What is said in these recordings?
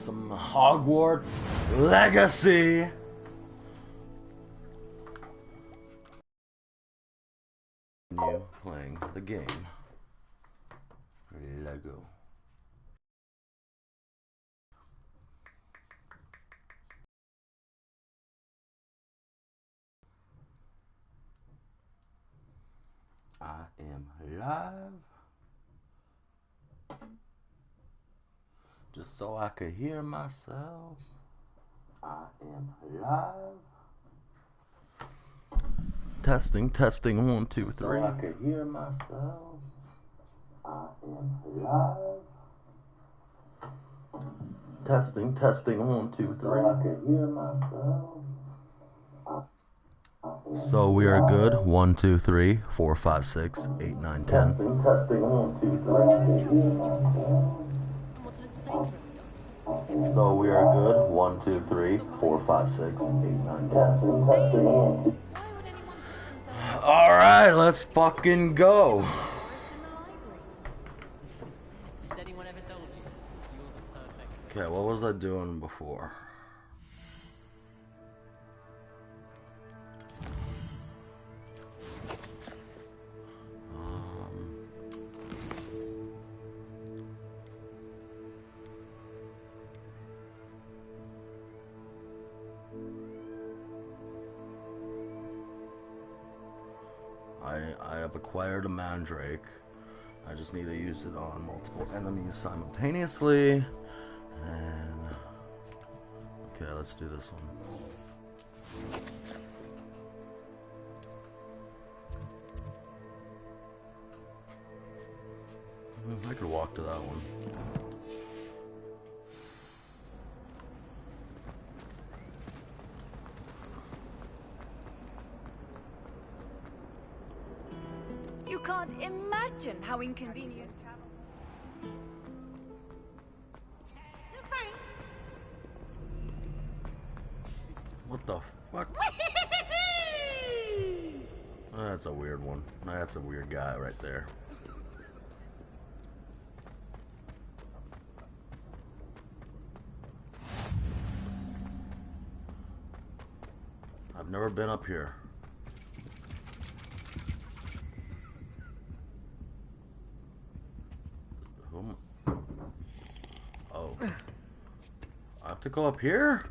some Hogwarts Legacy. You playing the game Lego. I am live. Just so I could hear myself. I am live. Testing, 1, 2, 3. So I could hear myself. I am live. Testing, 1, 2, 3. So I could hear myself. So we are good. 1, 2, 3, 4, 5, 6, 8, 9, 10. Testing, 1, 2, 3. So we are good. 1, 2, 3, 4, 5, 6, 8, 9, 10. Alright, let's fucking go. Okay, what was I doing before? I have acquired a mandrake. I just need to use it on multiple enemies simultaneously. And okay, let's do this one. I could walk to that one. You can't imagine how inconvenient travel. What the fuck? That's a weird one. That's a weird guy right there. I've never been up here. Oh. I have to go up here?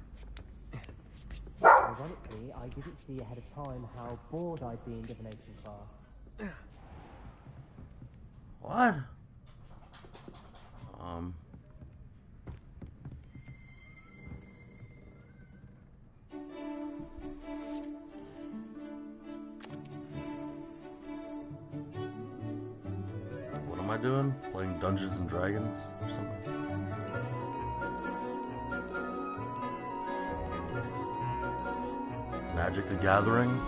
Ironically, I didn't see ahead of time how bored I'd be in divination class. What? What am I doing? Playing Dungeons and Dragons or something? Magic the Gathering?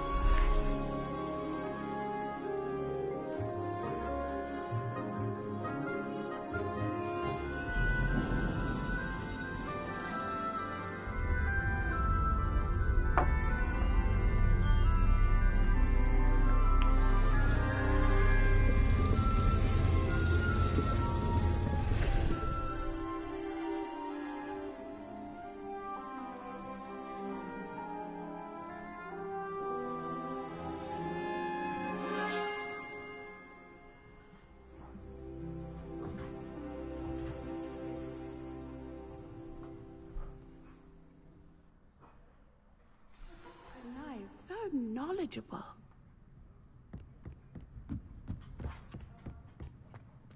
So knowledgeable.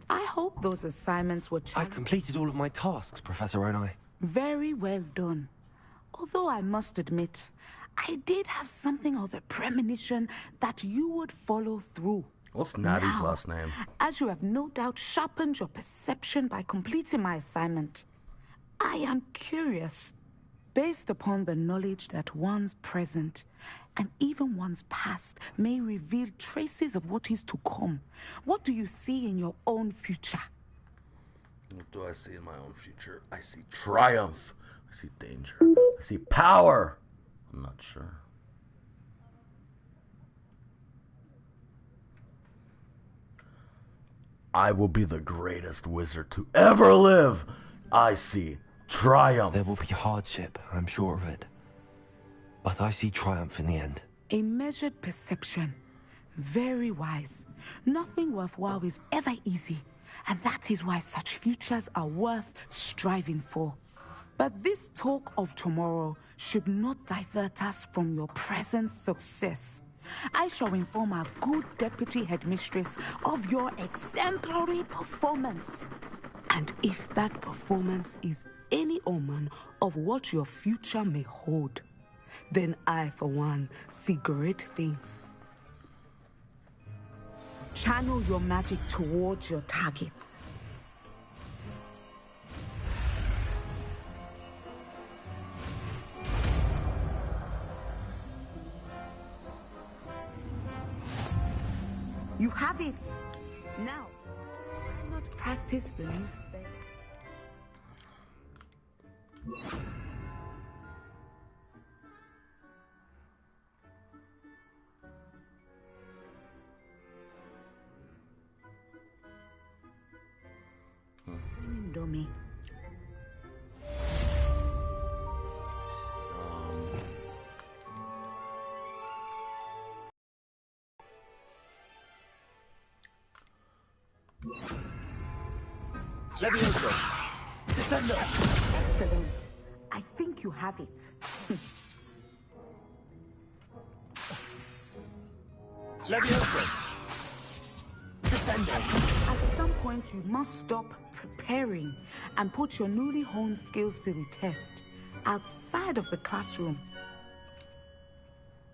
I hope those assignments were I've completed all of my tasks, Professor Onai. Very well done. Although I must admit, I did have something of a premonition that you would follow through. What's Natty's last name? As you have no doubt sharpened your perception by completing my assignment, I am curious, based upon the knowledge that one's present and even one's past may reveal traces of what is to come. What do you see in your own future? What do I see in my own future? I see triumph. I see danger. I see power. I'm not sure. I will be the greatest wizard to ever live. I see Triumph. There will be hardship, I'm sure of it. But I see triumph in the end. A measured perception. Very wise. Nothing worthwhile is ever easy, and that is why such futures are worth striving for. But this talk of tomorrow should not divert us from your present success. I shall inform our good deputy headmistress of your exemplary performance. And if that performance is any omen of what your future may hold, then I, for one, see great things. Channel your magic towards your targets. You have it! Now, why not practice the new spell? Indomie. Levioso! Descendo! Excellent. I think you have it. Levioso! Descendo! At some point, you must stop preparing and put your newly honed skills to the test outside of the classroom.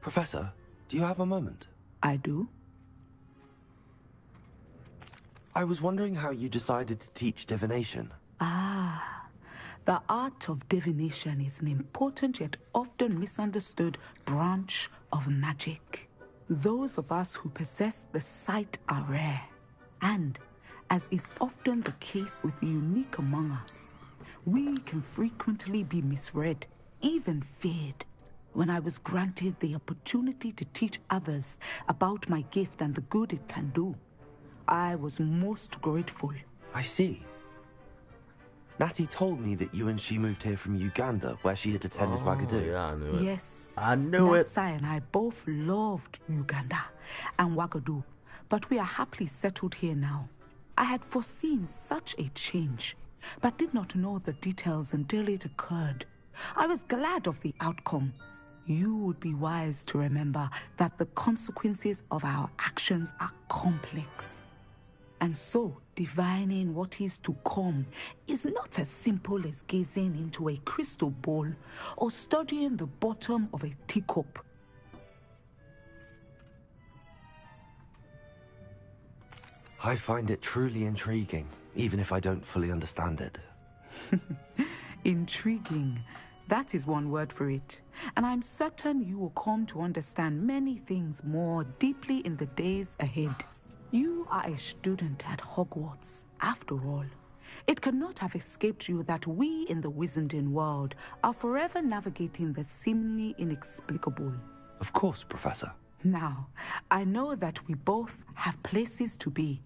Professor, do you have a moment? I do. I was wondering how you decided to teach divination. The art of divination is an important yet often misunderstood branch of magic. Those of us who possess the sight are rare, and, as is often the case with the unique among us, we can frequently be misread, even feared. When I was granted the opportunity to teach others about my gift and the good it can do, I was most grateful. I see. Natty told me that you and she moved here from Uganda, where she had attended Wagadu. Yeah, I knew it. Yes. I knew it. Natsai and I both loved Uganda and Wagadu, but we are happily settled here now. I had foreseen such a change, but did not know the details until it occurred. I was glad of the outcome. You would be wise to remember that the consequences of our actions are complex. And so, divining what is to come is not as simple as gazing into a crystal ball or studying the bottom of a teacup. I find it truly intriguing, even if I don't fully understand it. Intriguing. That is one word for it. And I'm certain you will come to understand many things more deeply in the days ahead. You are a student at Hogwarts, after all. It cannot have escaped you that we in the Wizarding world are forever navigating the seemingly inexplicable. Of course, Professor. Now, I know that we both have places to be.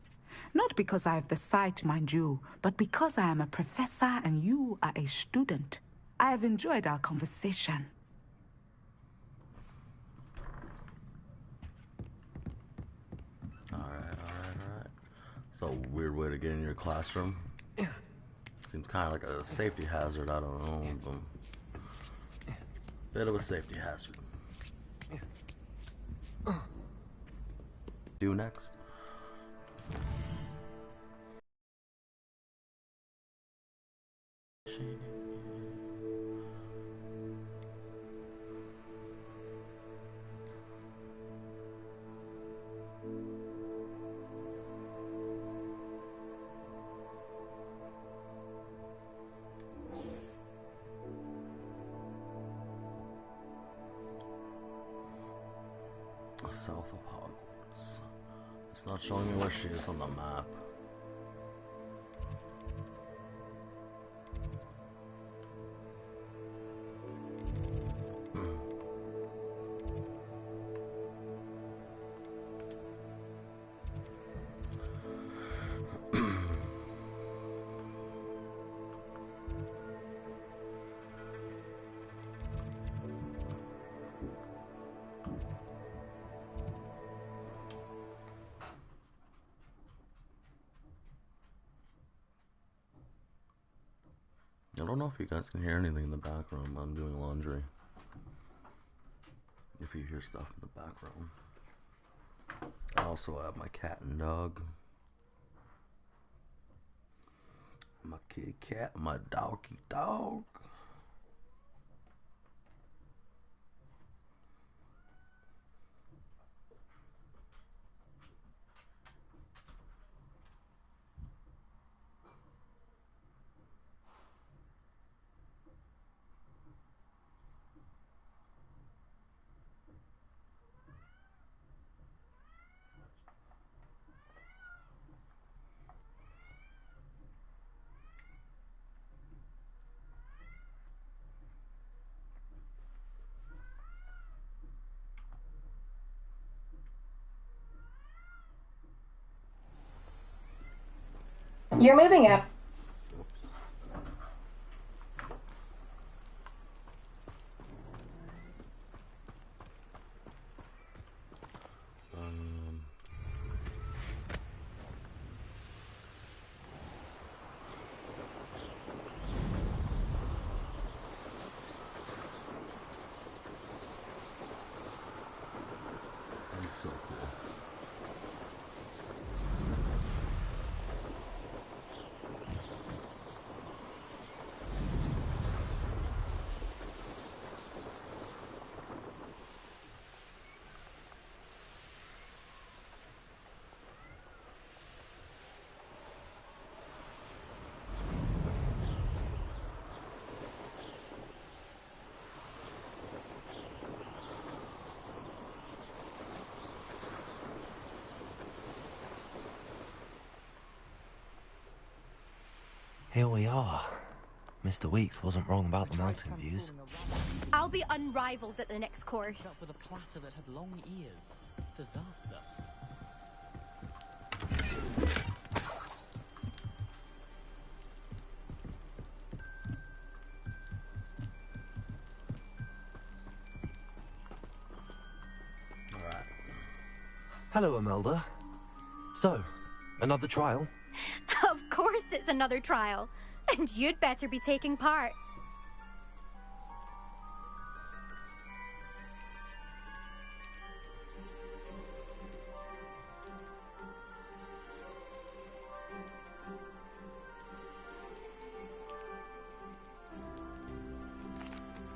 Not because I have the sight, mind you, but because I am a professor and you are a student. I have enjoyed our conversation. Alright. So, weird way to get in your classroom. Seems kind of like a safety hazard, I don't know. But bit of a safety hazard. Do next. South of Hogwarts. It's not showing me where she is on the map. don't know if you guys can hear anything in the background. I'm doing laundry. If you hear stuff in the background. I also have my cat and dog. My kitty cat, my doggy dog. You're moving it. That's so cool. Here we are. Mr. Weeks wasn't wrong about the mountain views. I'll be unrivaled at the next course. With a platter that had long ears. Disaster. Alright. Hello, Imelda. So, another trial? Of course it's another trial. And you'd better be taking part.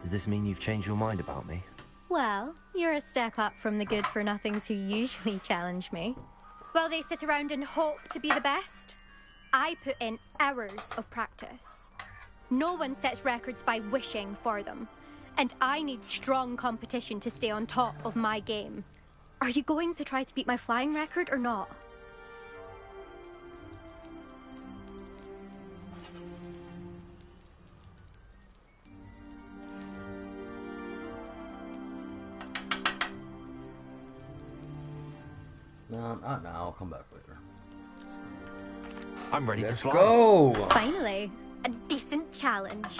Does this mean you've changed your mind about me? Well, you're a step up from the good-for-nothings who usually challenge me. While they sit around and hope to be the best, I put in hours of practice. No one sets records by wishing for them, and I need strong competition to stay on top of my game. Are you going to try to beat my flying record or not? No, not now. I'll come back later. I'm ready to Let's fly. go! Finally, a decent challenge.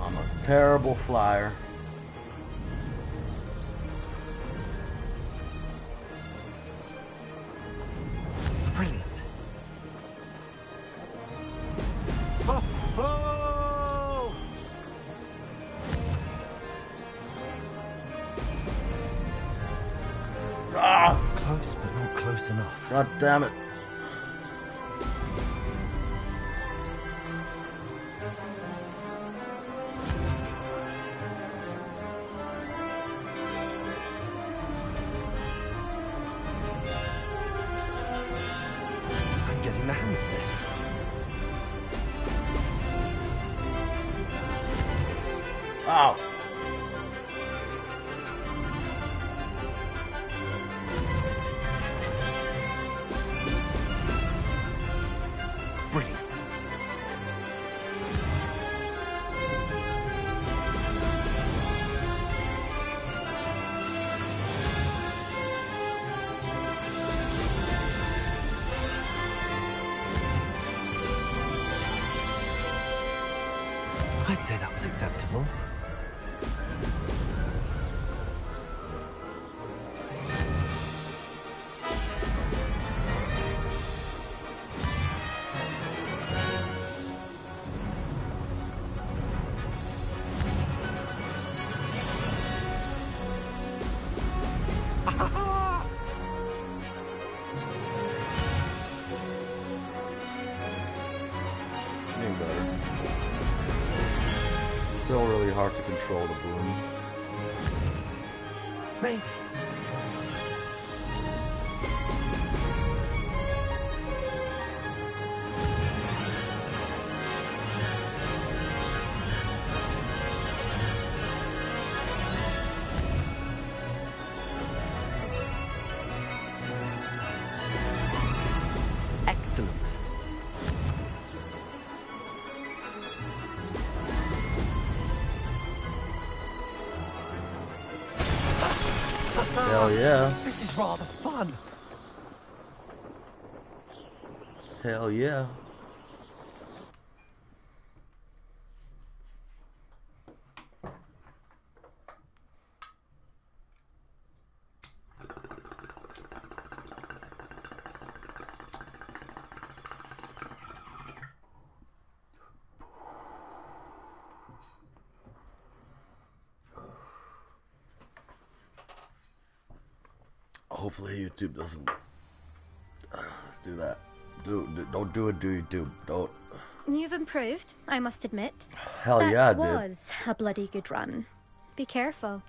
I'm a terrible flyer. Brilliant. Oh, oh! Ah! Close, but not close enough. God damn it. I'm getting the hang of this. Ow! Brilliant. I'd say that was acceptable. Still really hard to control the boom. Made it. Excellent. Hell yeah. This is rather fun. Hell yeah. Hopefully YouTube doesn't do that. Don't do it, do YouTube. Don't. You've improved, I must admit. Hell that yeah, dude. was a bloody good run. Be careful.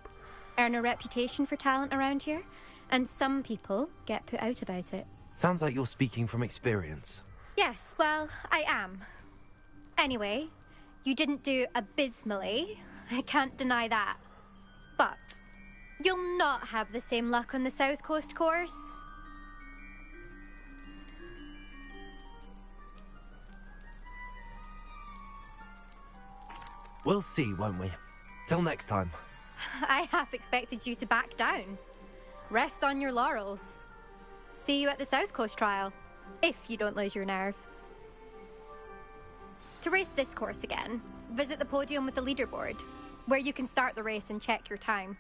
Earn a reputation for talent around here, and some people get put out about it. Sounds like you're speaking from experience. Yes, well, I am. Anyway, you didn't do abysmally. I can't deny that. But you'll not have the same luck on the South Coast course. We'll see, won't we? Till next time. I half expected you to back down. Rest on your laurels. See you at the South Coast trial, if you don't lose your nerve. To race this course again, visit the podium with the leaderboard, where you can start the race and check your time.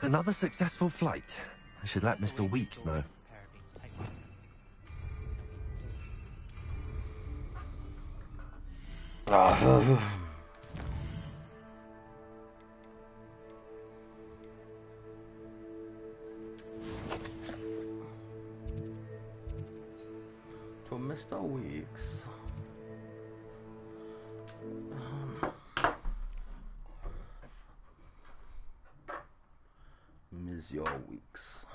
Another successful flight. I should let Mr. Weeks know. To Mr. Weeks. Ms. Your Weeks.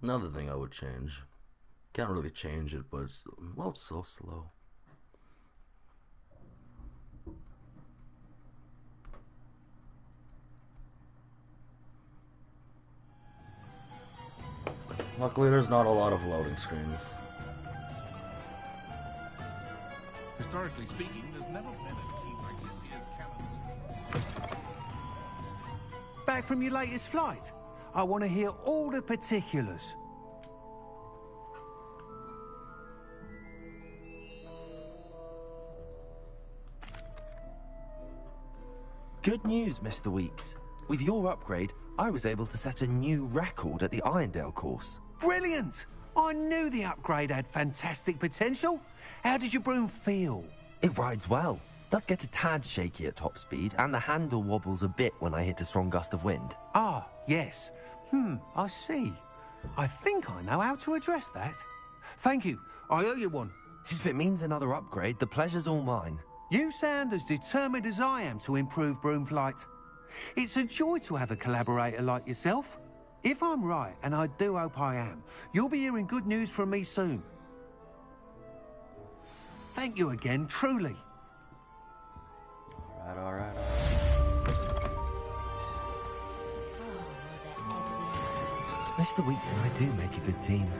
Another thing I would change. Can't really change it, but it's loads so slow. Luckily, there's not a lot of loading screens. Historically speaking, there's never been a team like this year's cannons. Back from your latest flight? I want to hear all the particulars. Good news, Mr. Weeks. With your upgrade, I was able to set a new record at the Irondale course. Brilliant! I knew the upgrade had fantastic potential. How did your broom feel? It rides well. Does get a tad shaky at top speed, and the handle wobbles a bit when I hit a strong gust of wind. Ah, yes. I see. I think I know how to address that. Thank you. I owe you one. If it means another upgrade, the pleasure's all mine. You sound as determined as I am to improve broom flight. It's a joy to have a collaborator like yourself. If I'm right, and I do hope I am, you'll be hearing good news from me soon. Thank you again, truly. All right. Mr. Weeks and I do make a good team.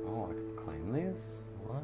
Oh, I can claim these? What?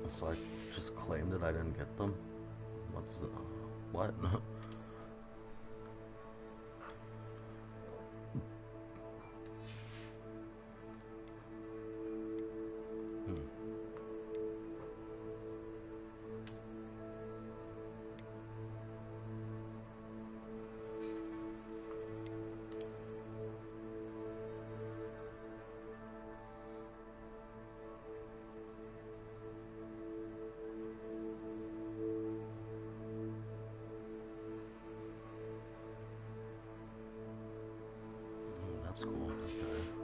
So I just claimed that I didn't get them? What's the... What? That's cool. Okay.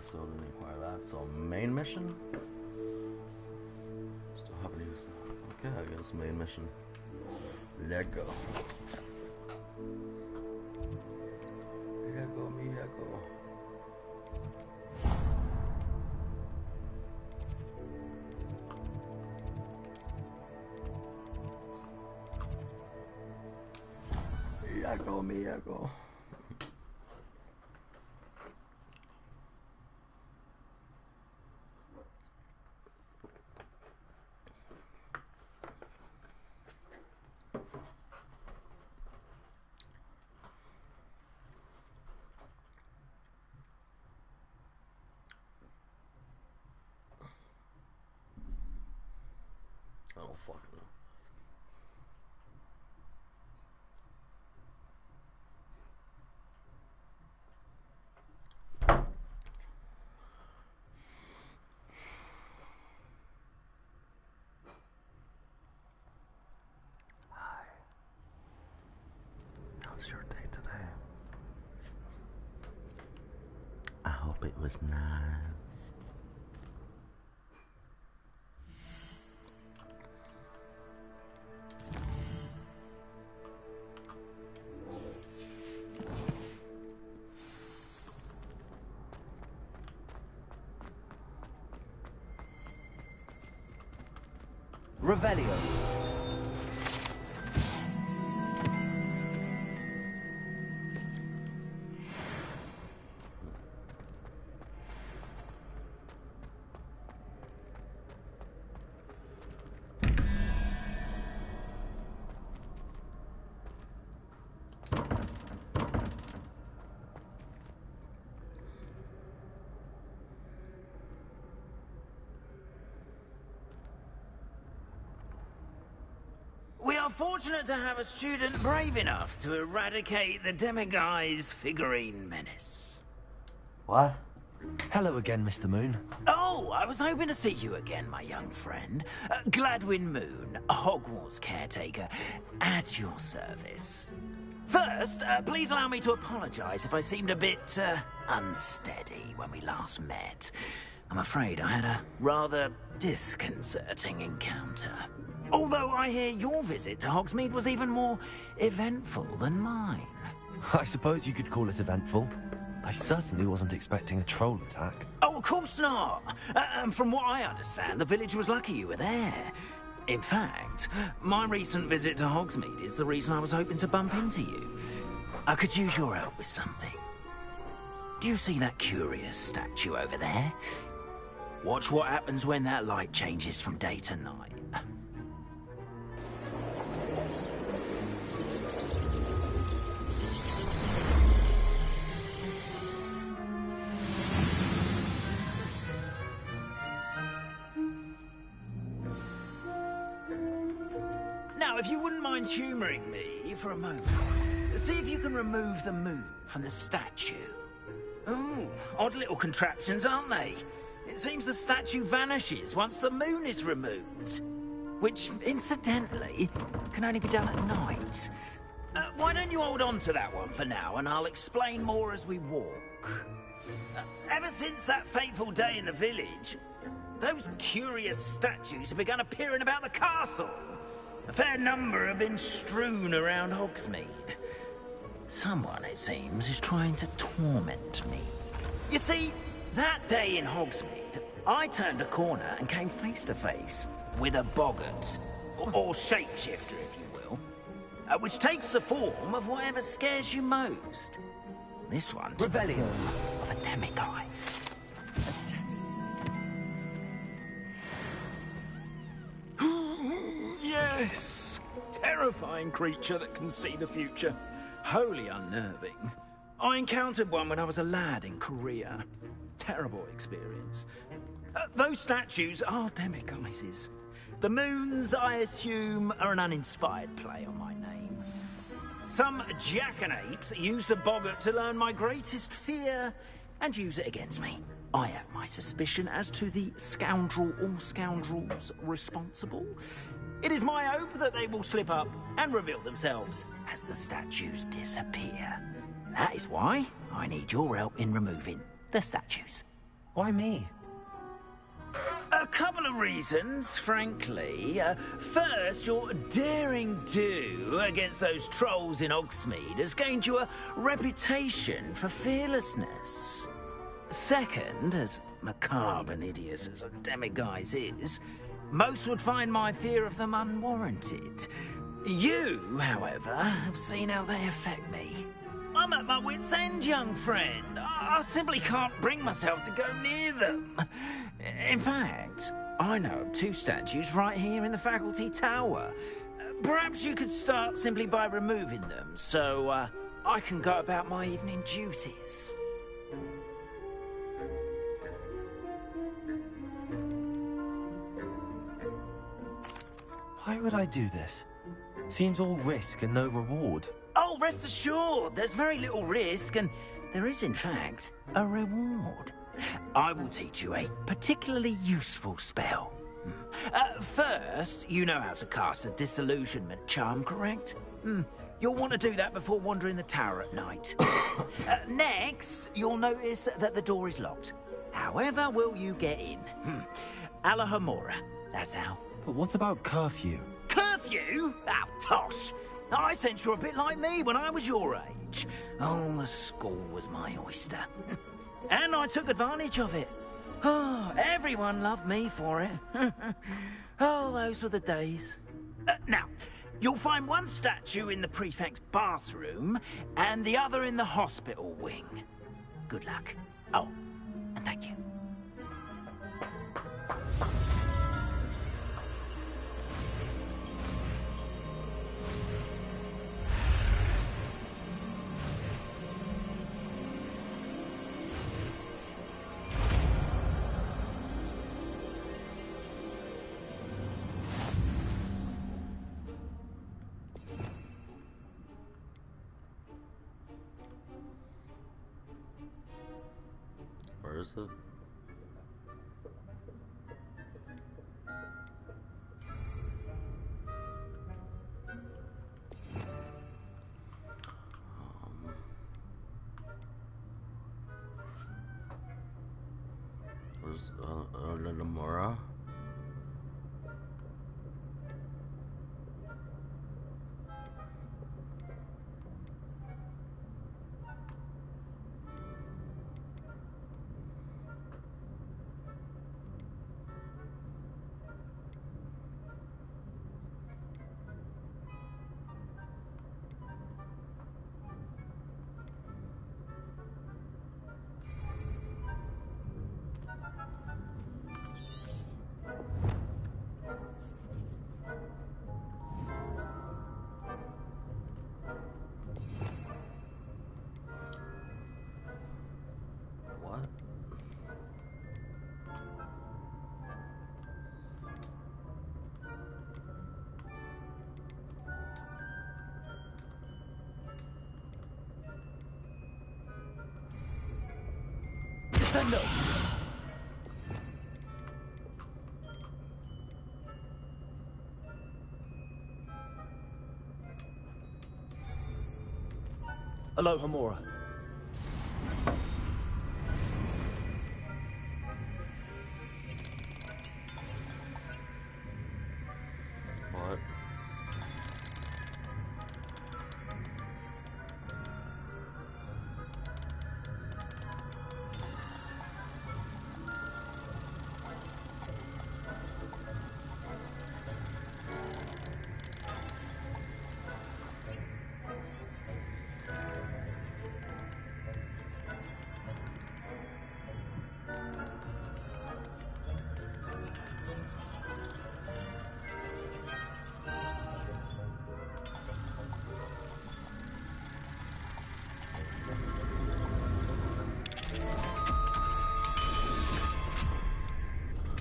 so didn't acquire that. So main mission? Still haven't used that. Okay, I guess main mission. Lego. Lego, me Lego. Lego, me Lego. I don't fucking know. Hi. How's your day today? I hope it was nice. Revelio. We are fortunate to have a student brave enough to eradicate the demiguise figurine menace. What? Hello again, Mr. Moon. Oh, I was hoping to see you again, my young friend. Gladwin Moon, Hogwarts caretaker, at your service. First, please allow me to apologise if I seemed a bit, unsteady when we last met. I'm afraid I had a rather disconcerting encounter. Although I hear your visit to Hogsmeade was even more eventful than mine. I suppose you could call it eventful. I certainly wasn't expecting a troll attack. Oh, of course not. From what I understand, the village was lucky you were there. In fact, my recent visit to Hogsmeade is the reason I was hoping to bump into you. I could use your help with something. Do you see that curious statue over there? Watch what happens when that light changes from day to night. Now, if you wouldn't mind humouring me for a moment, see if you can remove the moon from the statue. Ooh, odd little contraptions, aren't they? It seems the statue vanishes once the moon is removed. Which, incidentally, can only be done at night. Why don't you hold on to that one for now, and I'll explain more as we walk. Ever since that fateful day in the village, those curious statues have begun appearing about the castle. A fair number have been strewn around Hogsmeade. Someone, it seems, is trying to torment me. You see, that day in Hogsmeade, I turned a corner and came face to face with a boggart, or shapeshifter, if you will, which takes the form of whatever scares you most. This one took the form of a demiguise. Yes! Terrifying creature that can see the future. Wholly unnerving. I encountered one when I was a lad in Korea. Terrible experience. Those statues are demiguises. The moons, I assume, are an uninspired play on my name. Some jackanapes used a boggart to learn my greatest fear and use it against me. I have my suspicion as to the scoundrel or scoundrels responsible. It is my hope that they will slip up and reveal themselves as the statues disappear. That is why I need your help in removing the statues. Why me? A couple of reasons, frankly. First, your daring do against those trolls in Hogsmeade has gained you a reputation for fearlessness. Second, as macabre and hideous as a demiguise is, most would find my fear of them unwarranted. You, however, have seen how they affect me. I'm at my wit's end, young friend. I simply can't bring myself to go near them. In fact, I know of 2 statues right here in the faculty tower. Perhaps you could start simply by removing them, so I can go about my evening duties. Why would I do this? Seems all risk and no reward. Oh, rest assured, there's very little risk, and there is, in fact, a reward. I will teach you a particularly useful spell. First, you know how to cast a disillusionment charm, correct? You'll want to do that before wandering the tower at night. Next, you'll notice that the door is locked. However will you get in? Alahomora, that's how. But what about curfew? Curfew? Oh, tosh! I sense you're a bit like me when I was your age. Oh, the school was my oyster. And I took advantage of it. Oh, everyone loved me for it. Oh, those were the days. Now, you'll find one statue in the prefect's bathroom and the other in the hospital wing. Good luck. Oh, and thank you. Where is it? Where's Namora? What? Send up. Hello, Hamura. What?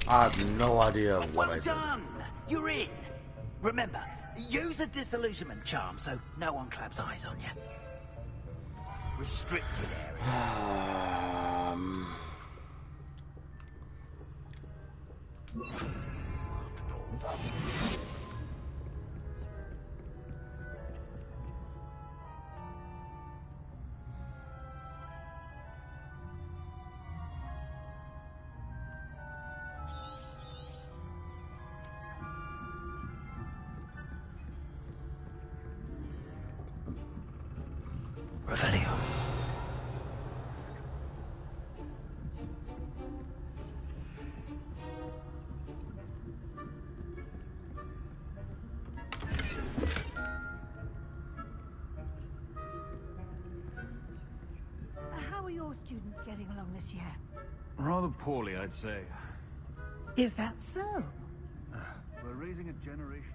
I have no idea what I Well did. done! You're in. Remember, use a disillusionment charm so no one claps eyes on you. Restricted area. Revelio. How are your students getting along this year? Rather poorly, I'd say. Is that so? We're raising a generation.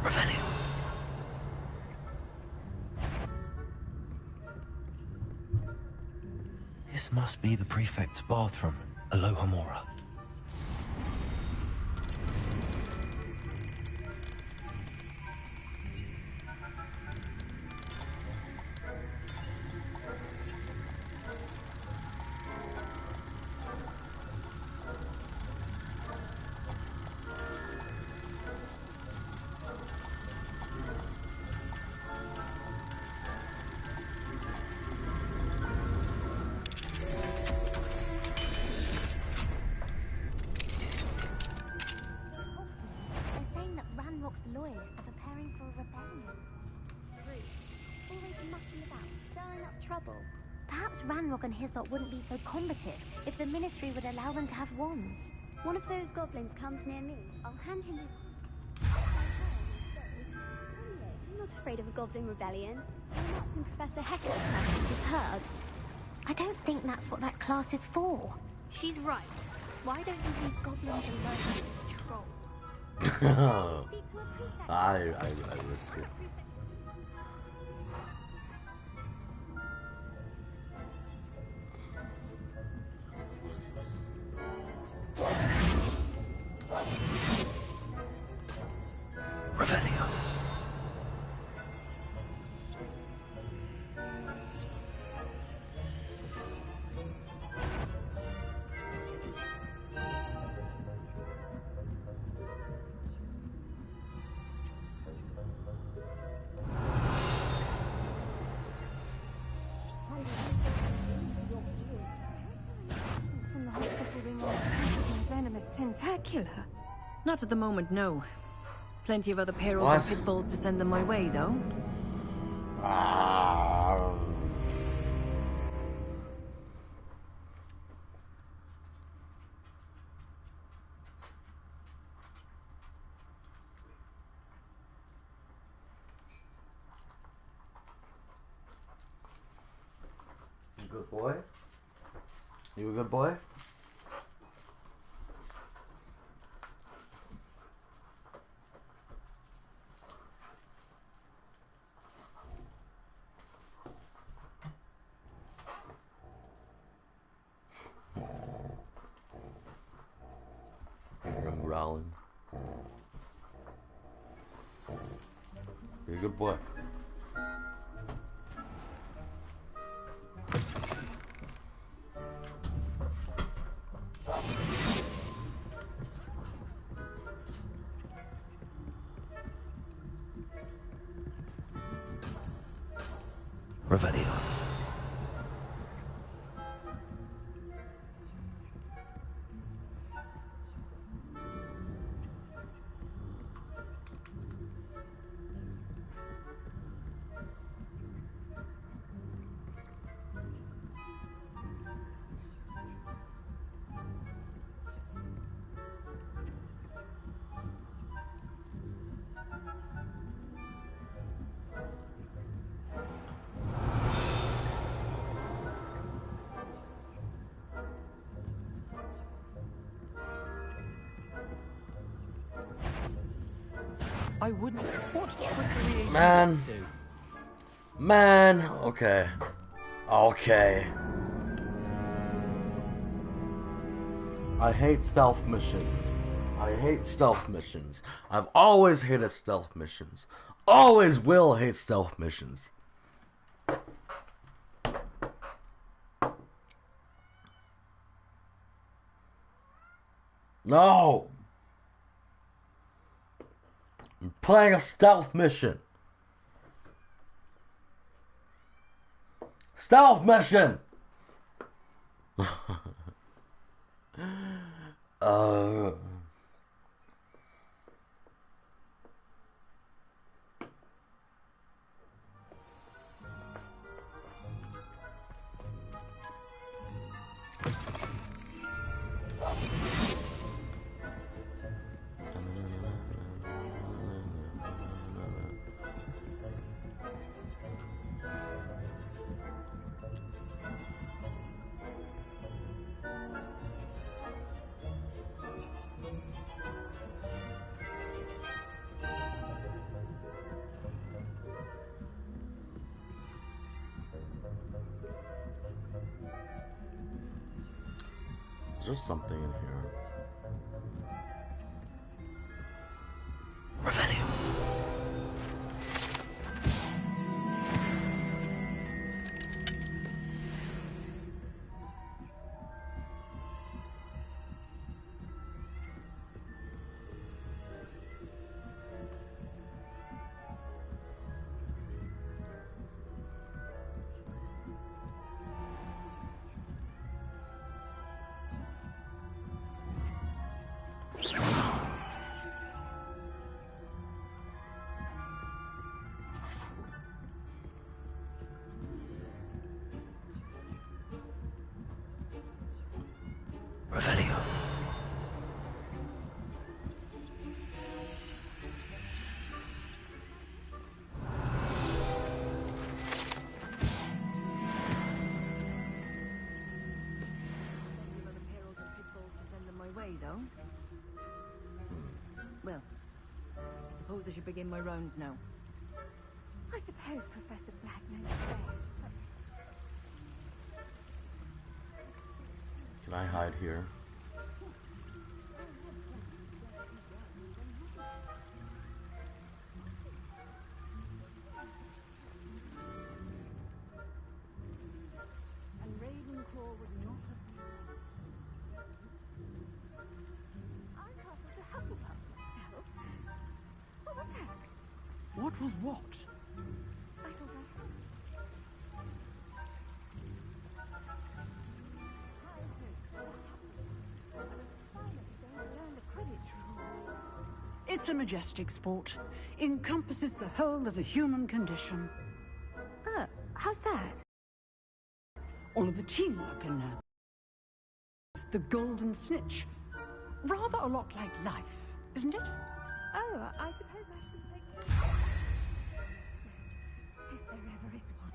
Revelio. This must be the prefect's bathroom. Alohomora. And his lot wouldn't be so combative if the Ministry would allow them to have wands. One of those goblins comes near me, I'll hand him his... I'm not afraid of a goblin rebellion. I'm not in Professor Heckler's class has heard. I don't think that's what that class is for. She's right. Why don't you leave goblins alone, troll? I risk it. Revelio. From the hospital ring on venomous tentacular. Not at the moment, no. Plenty of other perils and pitfalls to send them my way, though. Good boy? You a good boy? I'm growling. You're a good boy. Revelio. I wouldn't. What trickery is Man. Man. Okay. Okay. I hate stealth missions. I hate stealth missions. I've always hated stealth missions. Always will hate stealth missions. No! I'm playing a stealth mission. Stealth mission! Uh... There's something in here. Revelio. Revelio. Well, I suppose I should begin my rounds now. I suppose Professor Black knows best. Can I hide here? And Ravenclaw would not have been. I'm part of the Hufflepuff myself. What was that? What was what? I thought I heard. It's a majestic sport. Encompasses the whole of the human condition. Ah, how's that? All of the teamwork and the golden snitch. Rather a lot like life, isn't it? Oh, I suppose I should take care. If there ever is one.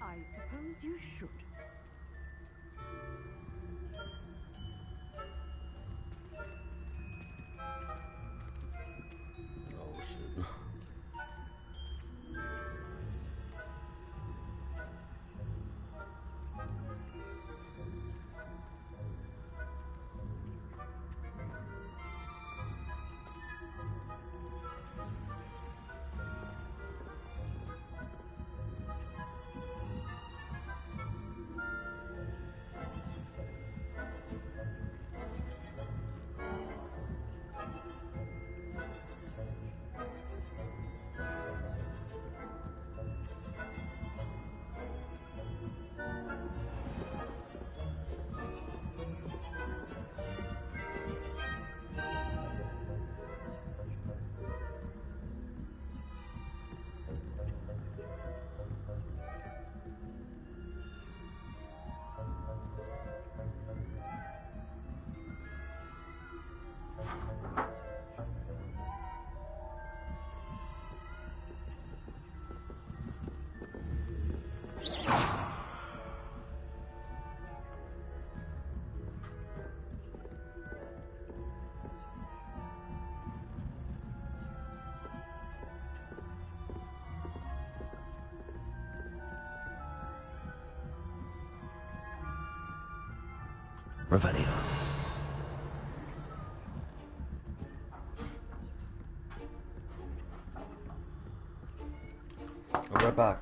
I suppose you should. Oh shit. Revelio. I'll be right back.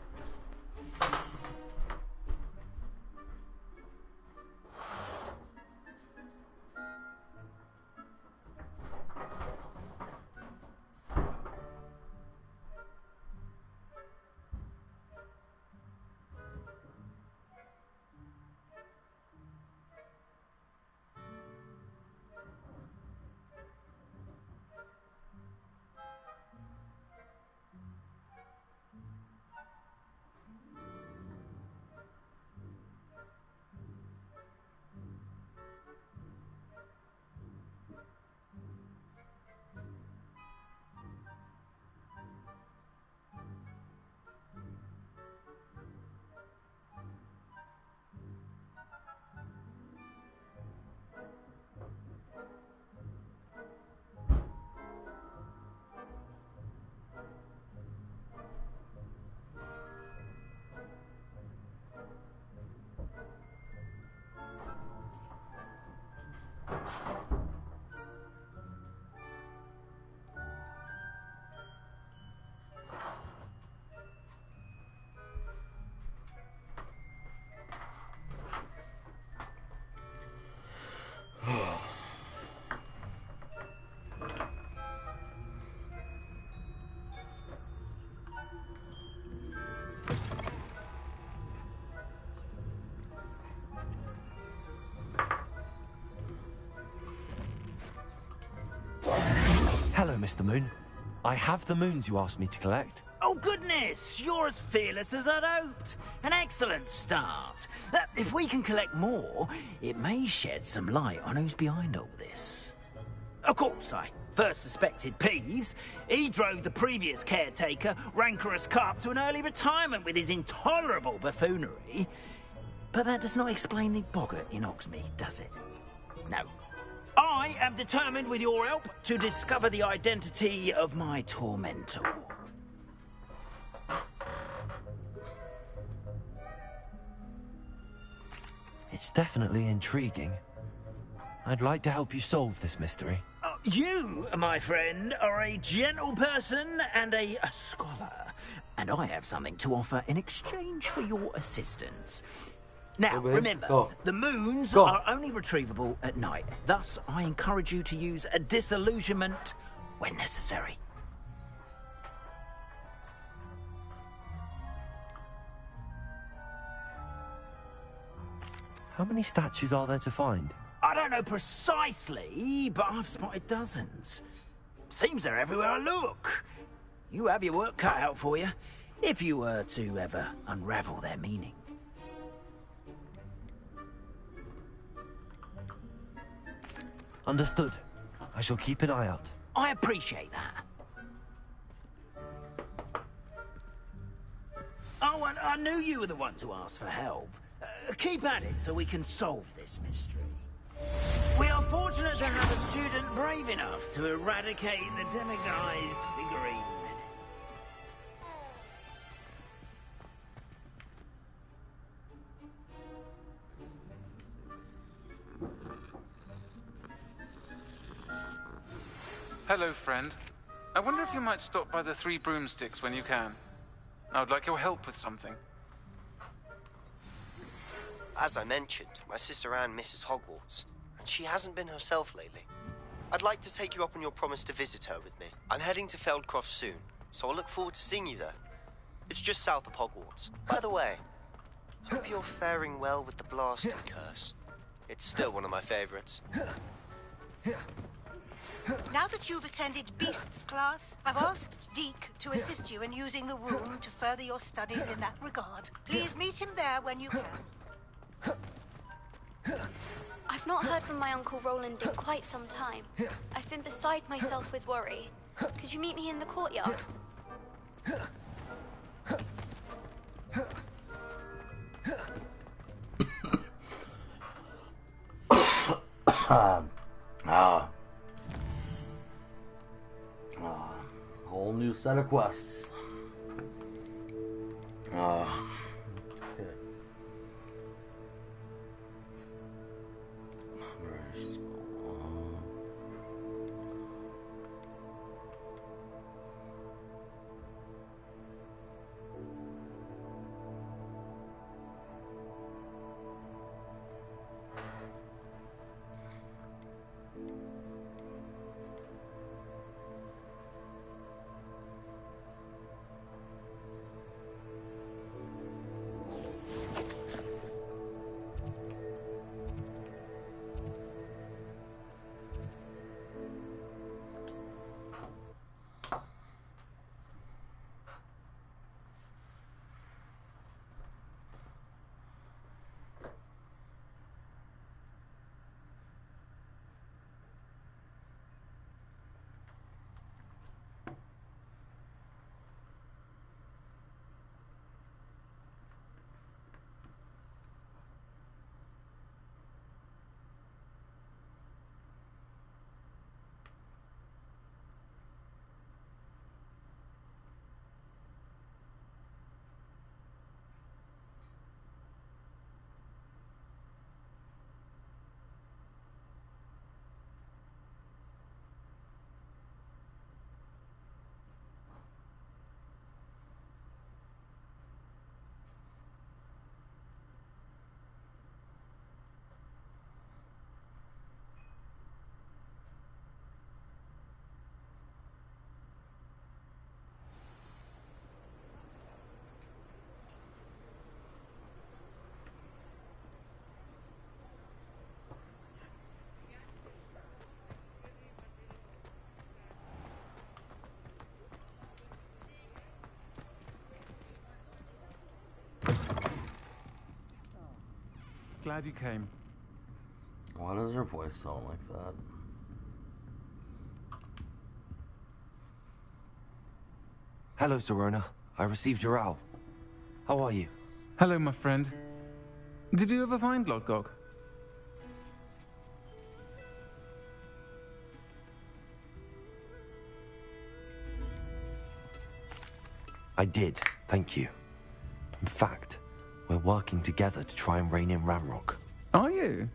Mr. Moon. I have the moons you asked me to collect. Oh, goodness! You're as fearless as I'd hoped. An excellent start. If we can collect more, it may shed some light on who's behind all this. Of course, I first suspected Peeves. He drove the previous caretaker, Rancorous Carp, to an early retirement with his intolerable buffoonery. But that does not explain the boggart in Hogsmeade, does it? No. I am determined, with your help, to discover the identity of my tormentor. It's definitely intriguing. I'd like to help you solve this mystery. You, my friend, are a gentle person and a scholar. And I have something to offer in exchange for your assistance. Now, remember, the moons are only retrievable at night. Thus, I encourage you to use a disillusionment when necessary. How many statues are there to find? I don't know precisely, but I've spotted dozens. Seems they're everywhere I look. You have your work cut out for you, if you were to ever unravel their meaning. Understood. I shall keep an eye out. I appreciate that. Oh, and I knew you were the one to ask for help. Keep at it so we can solve this mystery. We are fortunate to have a student brave enough to eradicate the Demiguy's figurine menace. Hello, friend. I wonder if you might stop by the Three Broomsticks when you can. I would like your help with something. As I mentioned, my sister Anne misses Hogwarts, and she hasn't been herself lately. I'd like to take you up on your promise to visit her with me. I'm heading to Feldcroft soon, so I'll look forward to seeing you there. It's just south of Hogwarts. By the way, hope you're faring well with the blasting curse. It's still one of my favorites. Now that you've attended Beasts class, I've asked Deke to assist you in using the room to further your studies in that regard. Please meet him there when you can. I've not heard from my Uncle Roland in quite some time. I've been beside myself with worry. Could you meet me in the courtyard? Whole new set of quests. Okay. glad you came. Why does her voice sound like that? Hello, Serona. I received your owl. How are you? Hello, my friend. Did you ever find Lodgok? I did, thank you. In fact, we're working together to try and rein in Ramrock. Are you?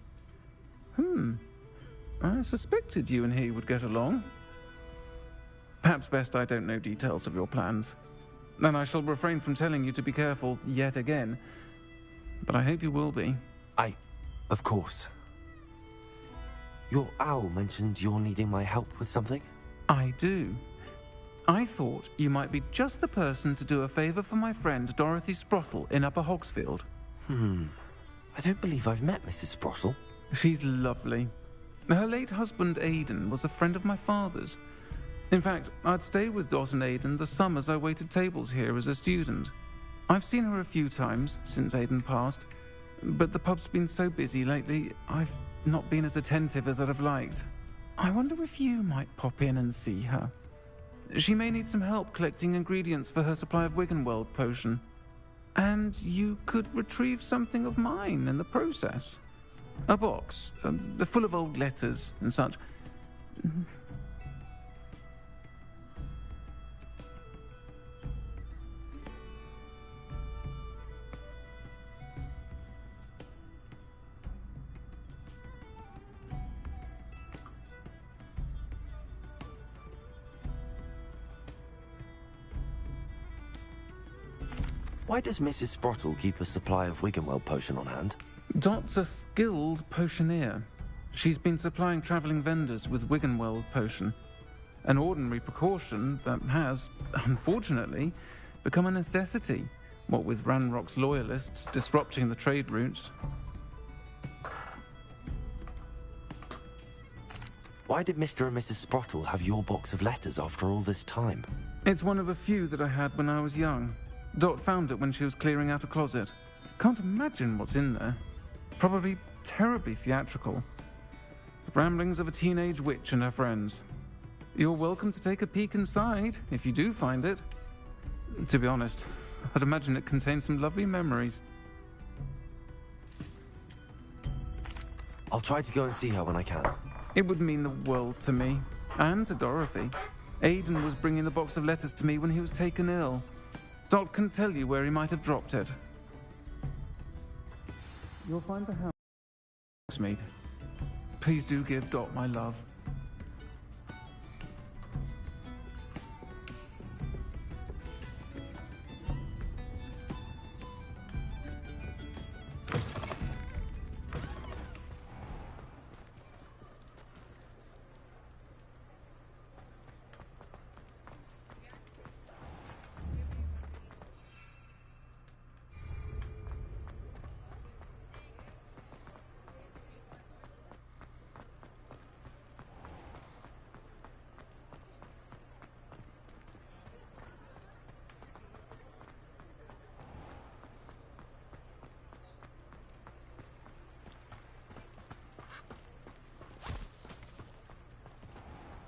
I suspected you and he would get along. Perhaps best I don't know details of your plans. And I shall refrain from telling you to be careful yet again. But I hope you will be. Of course. Your owl mentioned you're needing my help with something? I do. I thought you might be just the person to do a favor for my friend Dorothy Sprottle in Upper Hogsfield. I don't believe I've met Mrs. Sprottle. She's lovely. Her late husband Aidan was a friend of my father's. In fact, I'd stay with Dot and Aidan the summers I waited tables here as a student. I've seen her a few times since Aidan passed, but the pub's been so busy lately, I've not been as attentive as I'd have liked. I wonder if you might pop in and see her. She may need some help collecting ingredients for her supply of Wiggenweld potion. And you could retrieve something of mine in the process. A box, full of old letters and such. Why does Mrs. Sprottle keep a supply of Wiggenweld potion on hand? Dot's a skilled potioneer. She's been supplying travelling vendors with Wiggenweld potion. An ordinary precaution that has, unfortunately, become a necessity, what with Ranrock's loyalists disrupting the trade routes. Why did Mr. and Mrs. Sprottle have your box of letters after all this time? It's one of a few that I had when I was young. Dot found it when she was clearing out a closet. Can't imagine what's in there. Probably terribly theatrical. The ramblings of a teenage witch and her friends. You're welcome to take a peek inside, if you do find it. To be honest, I'd imagine it contains some lovely memories. I'll try to go and see her when I can. It would mean the world to me, and to Dorothy. Aidan was bringing the box of letters to me when he was taken ill. Dot can tell you where he might have dropped it. You'll find the house. Hogsmeade. Please do give Dot my love.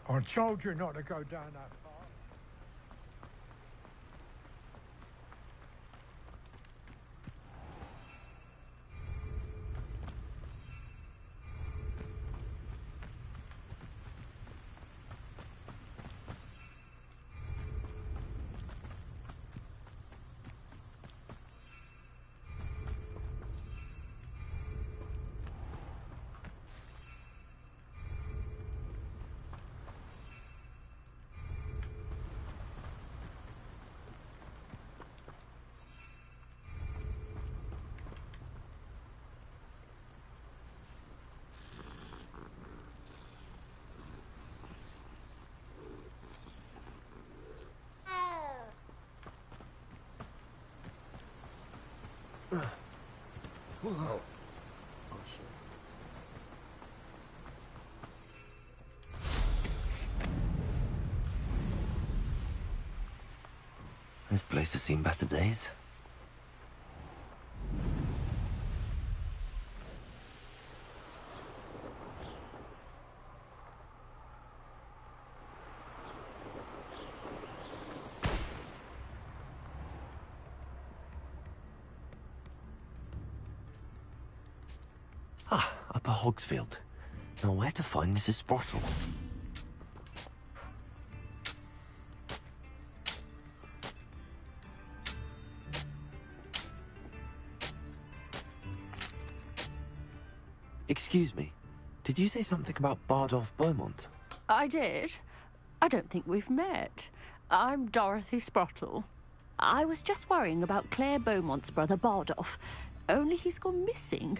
I told you not to go down that far. Oh. This place has seen better days. Ah, Upper Hogsfield. Now where to find Mrs. Sprottle? Excuse me, did you say something about Bardolph Beaumont? I did. I don't think we've met. I'm Dorothy Sprottle. I was just worrying about Claire Beaumont's brother Bardolph, only he's gone missing.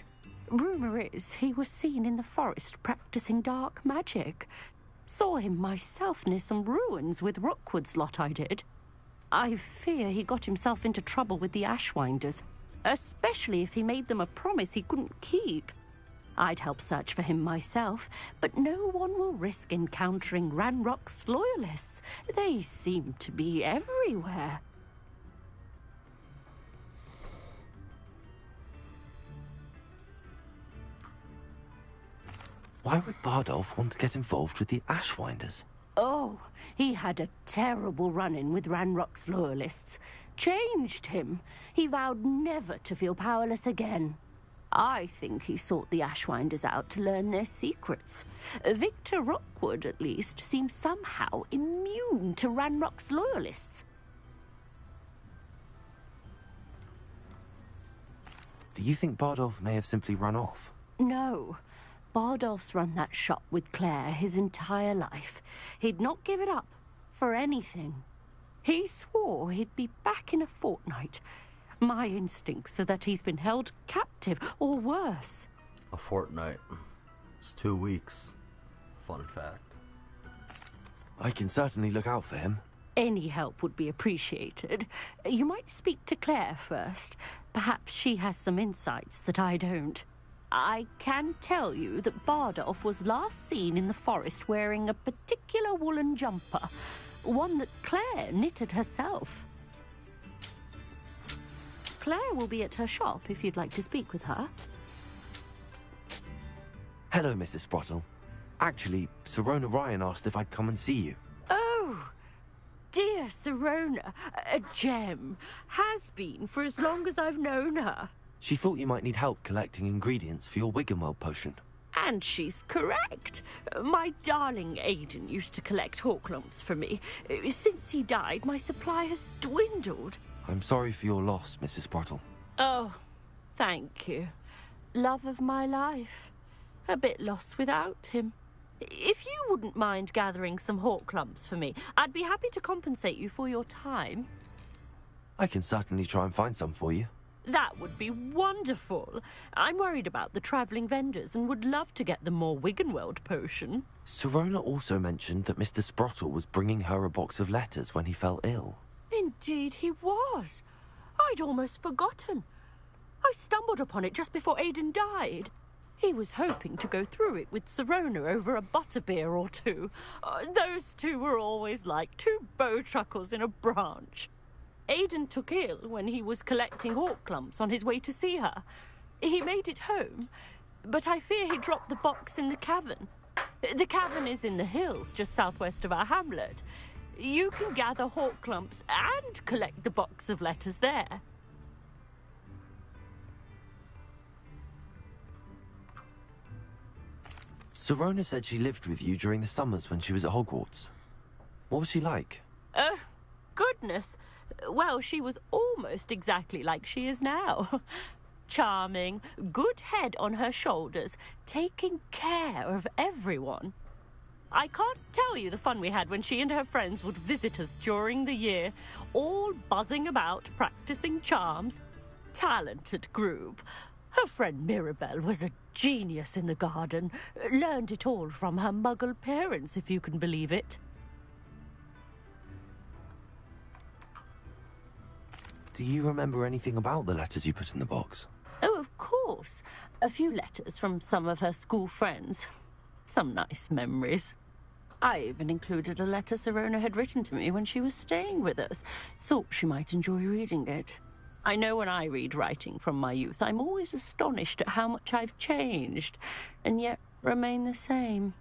Rumour is he was seen in the forest practising dark magic. Saw him myself near some ruins with Rookwood's lot, I did. I fear he got himself into trouble with the Ashwinders, especially if he made them a promise he couldn't keep. I'd help search for him myself, but no one will risk encountering Ranrock's loyalists. They seem to be everywhere. Why would Bardolph want to get involved with the Ashwinders? Oh, he had a terrible run-in with Ranrock's loyalists. Changed him. He vowed never to feel powerless again. I think he sought the Ashwinders out to learn their secrets. Victor Rookwood, at least, seems somehow immune to Ranrock's loyalists. Do you think Bardolph may have simply run off? No. Bardolph's run that shop with Claire his entire life. He'd not give it up for anything. He swore he'd be back in a fortnight. My instincts are that he's been held captive, or worse. A fortnight. It's 2 weeks. Fun fact. I can certainly look out for him. Any help would be appreciated. You might speak to Claire first. Perhaps she has some insights that I don't. I can tell you that Bardolph was last seen in the forest wearing a particular woolen jumper, one that Claire knitted herself. Claire will be at her shop if you'd like to speak with her. Hello, Mrs. Sprottle. Actually, Sirona Ryan asked if I'd come and see you. Oh, dear Sirona, a gem. Has been for as long as I've known her. She thought you might need help collecting ingredients for your Wiggenweld potion. And she's correct. My darling Aidan used to collect hawk lumps for me. Since he died, my supply has dwindled. I'm sorry for your loss, Mrs. Sprottle. Oh, thank you. Love of my life. A bit lost without him. If you wouldn't mind gathering some hawk lumps for me, I'd be happy to compensate you for your time. I can certainly try and find some for you. That would be wonderful. I'm worried about the travelling vendors and would love to get them more Wiggenweld potion. Sirona also mentioned that Mr. Sprottle was bringing her a box of letters when he fell ill. Indeed he was. I'd almost forgotten. I stumbled upon it just before Aidan died. He was hoping to go through it with Sirona over a butterbeer or two. Those two were always like two bowtruckles in a branch. Aidan took ill when he was collecting hawk lumps on his way to see her. He made it home, but I fear he dropped the box in the cavern. The cavern is in the hills just southwest of our hamlet. You can gather hawk lumps and collect the box of letters there. Sirona said she lived with you during the summers when she was at Hogwarts. What was she like? Goodness. Well, she was almost exactly like she is now. Charming, good head on her shoulders, taking care of everyone. I can't tell you the fun we had when she and her friends would visit us during the year, all buzzing about, practicing charms. Talented group. Her friend Mirabelle was a genius in the garden. Learned it all from her muggle parents, if you can believe it. Do you remember anything about the letters you put in the box? Oh, of course. A few letters from some of her school friends. Some nice memories. I even included a letter Sirona had written to me when she was staying with us. Thought she might enjoy reading it. I know when I read writing from my youth, I'm always astonished at how much I've changed, and yet remain the same.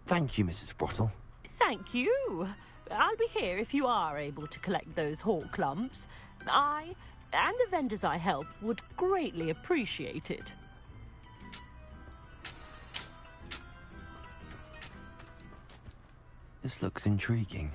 Thank you, Mrs. Sprottle. Thank you. I'll be here if you are able to collect those hawk lumps. I, and the vendors I help would greatly appreciate it. This looks intriguing.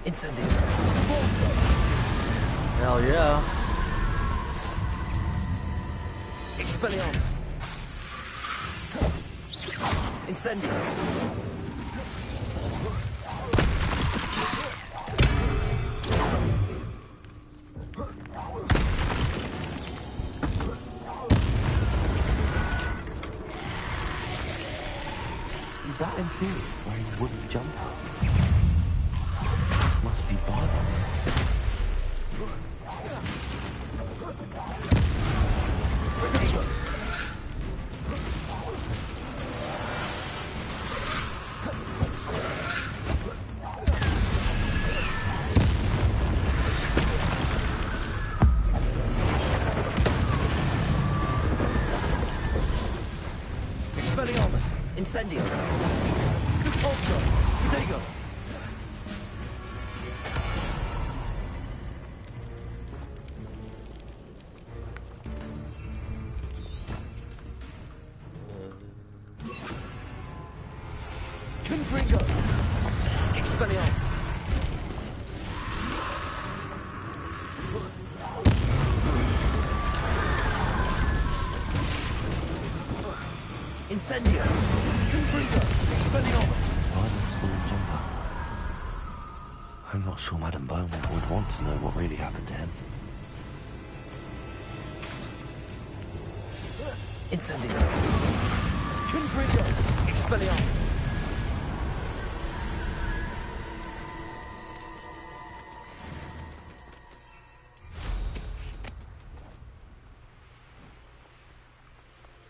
Incendio. Hell yeah. Expelliarmus. Incendio. Is that Inferior's wearing a wooden jumper? Must be Bardoff. Expelliarmus. Incendio. Ultra. Protego. Confringo. Expelliarmus. Incendio. Confringo. Expelliarmus. Bardoff's wooden jumper. I'm not sure Madame Beaumont would want to know what really happened to him. Incendio. Confringo. Expelliarmus.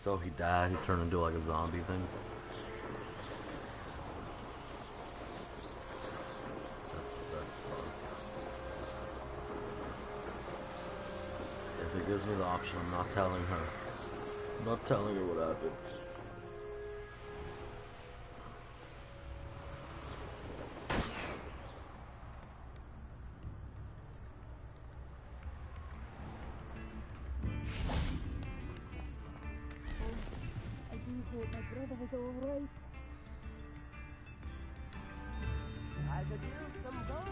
So he died, he turned into like a zombie thing. That's if it gives me the option, I'm not telling her. I'm not telling her what happened. I do hope my brother was alright. I could use some gold.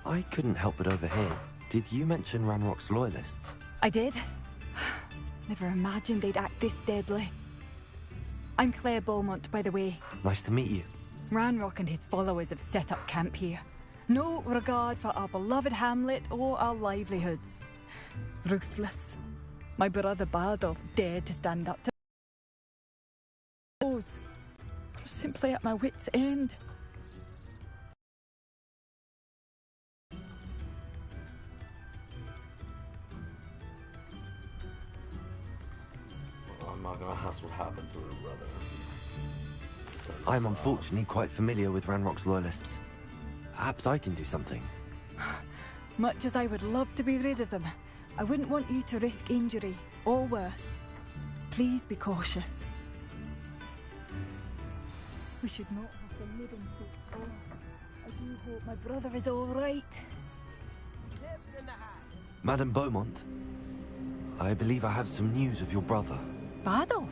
I couldn't help but overhear. Did you mention Ranrock's loyalists? I did. Never imagined they'd act this deadly. I'm Claire Beaumont, by the way. Nice to meet you. Ranrock and his followers have set up camp here. No regard for our beloved hamlet or our livelihoods. Ruthless. My brother Bardoff dared to stand up to those. I'm simply at my wit's end. I'm not gonna ask what happened to her brother. I am unfortunately quite familiar with Ranrock's loyalists. Perhaps I can do something. Much as I would love to be rid of them, I wouldn't want you to risk injury, or worse. Please be cautious. We should not have to live in fear. I do hope my brother is all right. Madame Beaumont, I believe I have some news of your brother. Badolf?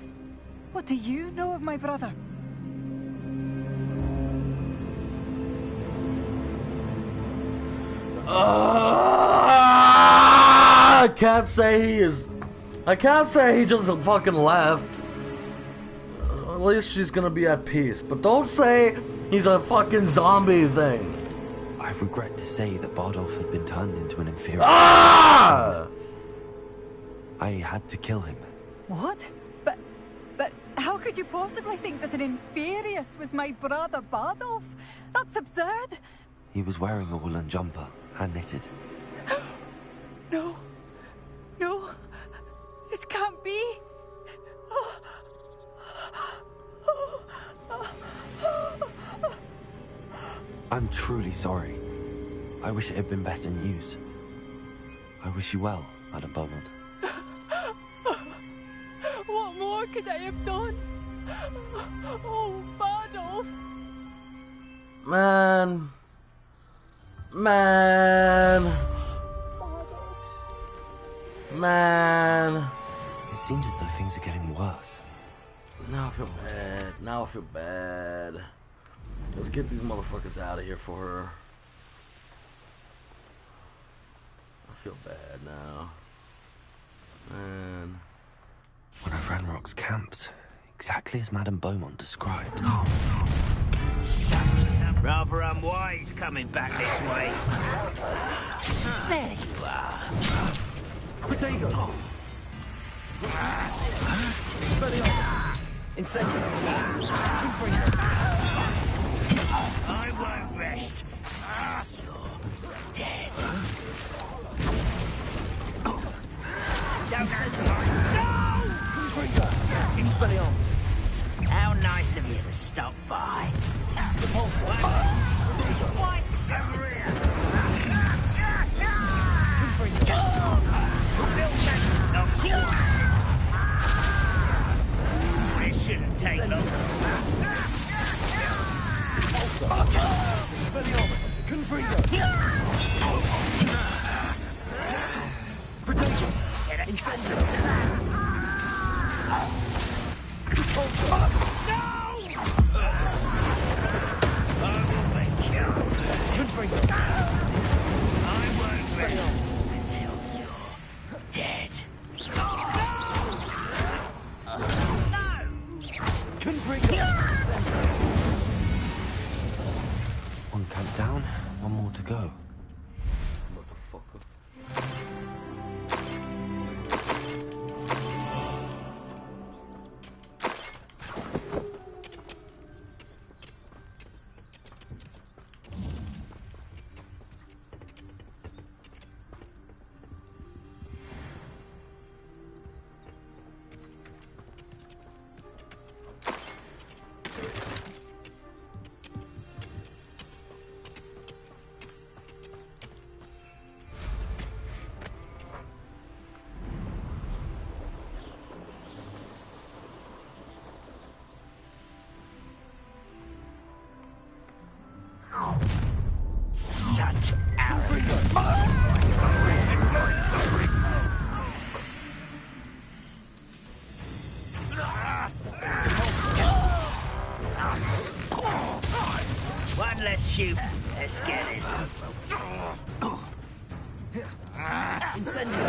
What do you know of my brother? I can't say he is. I can't say he just fucking left. At least she's gonna be at peace. But don't say he's a fucking zombie thing. I regret to say that Bardolph had been turned into an inferior. Ah! I had to kill him. What? But how could you possibly think that an Inferius was my brother Bardolph? That's absurd. He was wearing a woolen jumper, hand-knitted. No. No. This can't be. I'm truly sorry. I wish it had been better news. I wish you well, Madame Beaumont. What more could I have done? Oh, Bardolph. Man. It seems as though things are getting worse. Now I feel bad. Now I feel bad. Let's get these motherfuckers out of here for her. I feel bad now. Man. One of Ranrock's camps, exactly as Madame Beaumont described. Rather unwise coming back this way. There you are. Potato! Incendio! I won't rest. You're dead. Don't no! Expelliarmus! How nice of you to stop by. Repulsor! What? This shouldn't take long. Expelliarmus! Confringo! Protection! Incendio! Repulsor! No! I will make you. Confringo! I won't rest until you're dead. No! Confringo! One camp down, one more to go. Motherfucker. Such arrogance. One less shoot. Let's get this. Incendio!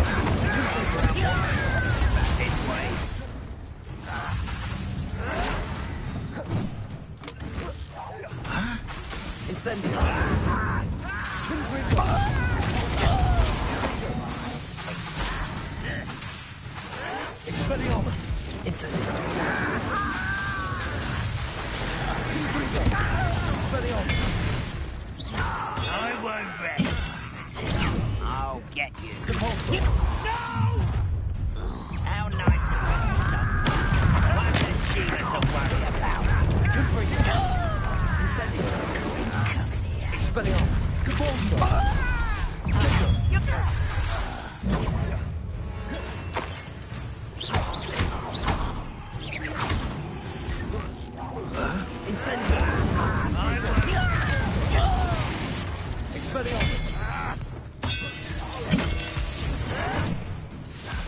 This way. Incendio! Expelliarmus! Incendio! Expelliarmus! I won't rest until I'll get you. Compulsor! No! How nice of you to stop.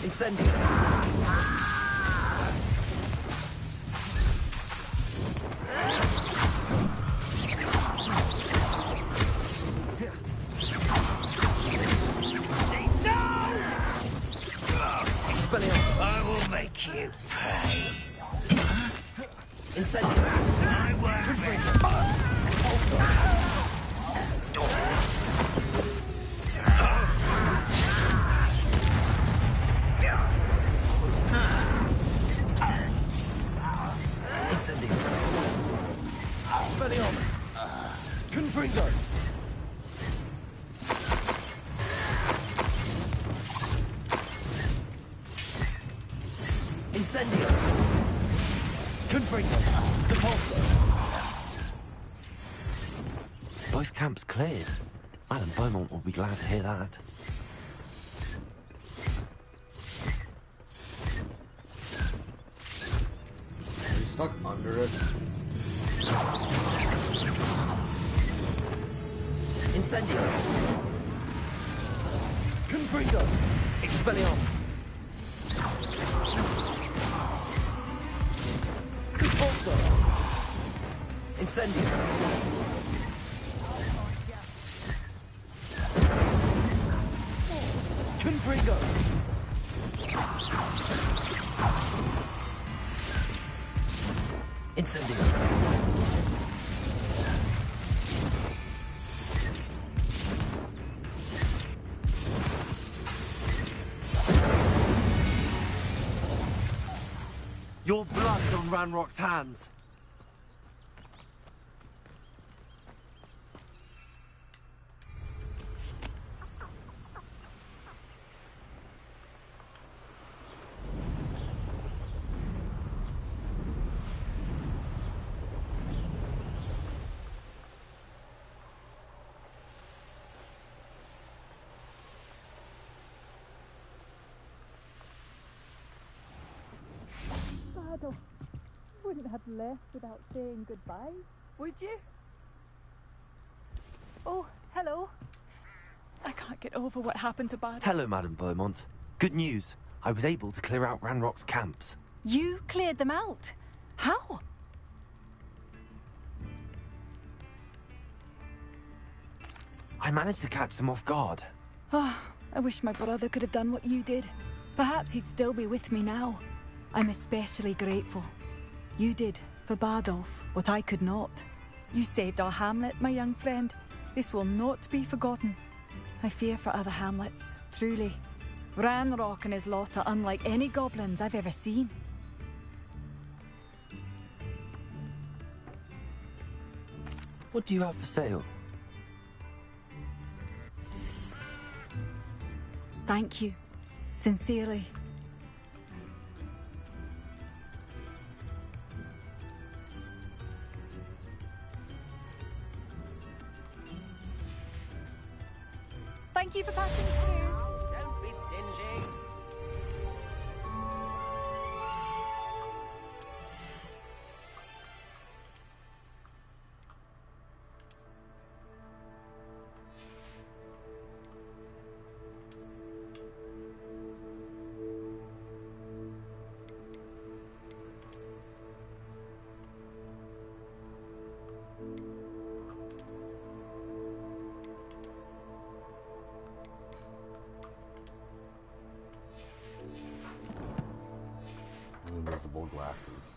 Incendio! I will make you pay. Incendio! I won't bring Incendio! Expelliarmus! Confringo! Incendio! Confringo! Depulso! Both camps cleared. Madame Beaumont will be glad to hear that. Are you stuck under it? Incendio! Confringo! Expelliarmus! Depulso! Incendio! Confringo! Incendio! Your blood's on Ranrock's hands. Bardolph, wouldn't have left without saying goodbye, would you? Oh, hello. I can't get over what happened to Bardolph. Hello, Madame Beaumont. Good news. I was able to clear out Ranrock's camps. You cleared them out? How? I managed to catch them off guard. Oh, I wish my brother could have done what you did. Perhaps he'd still be with me now. I'm especially grateful. You did, for Bardolph, what I could not. You saved our hamlet, my young friend. This will not be forgotten. I fear for other hamlets, truly. Ranrock and his lot are unlike any goblins I've ever seen. What do you have for sale? Thank you. Sincerely. Thank you for passing through. Don't be stingy. Invisible glasses.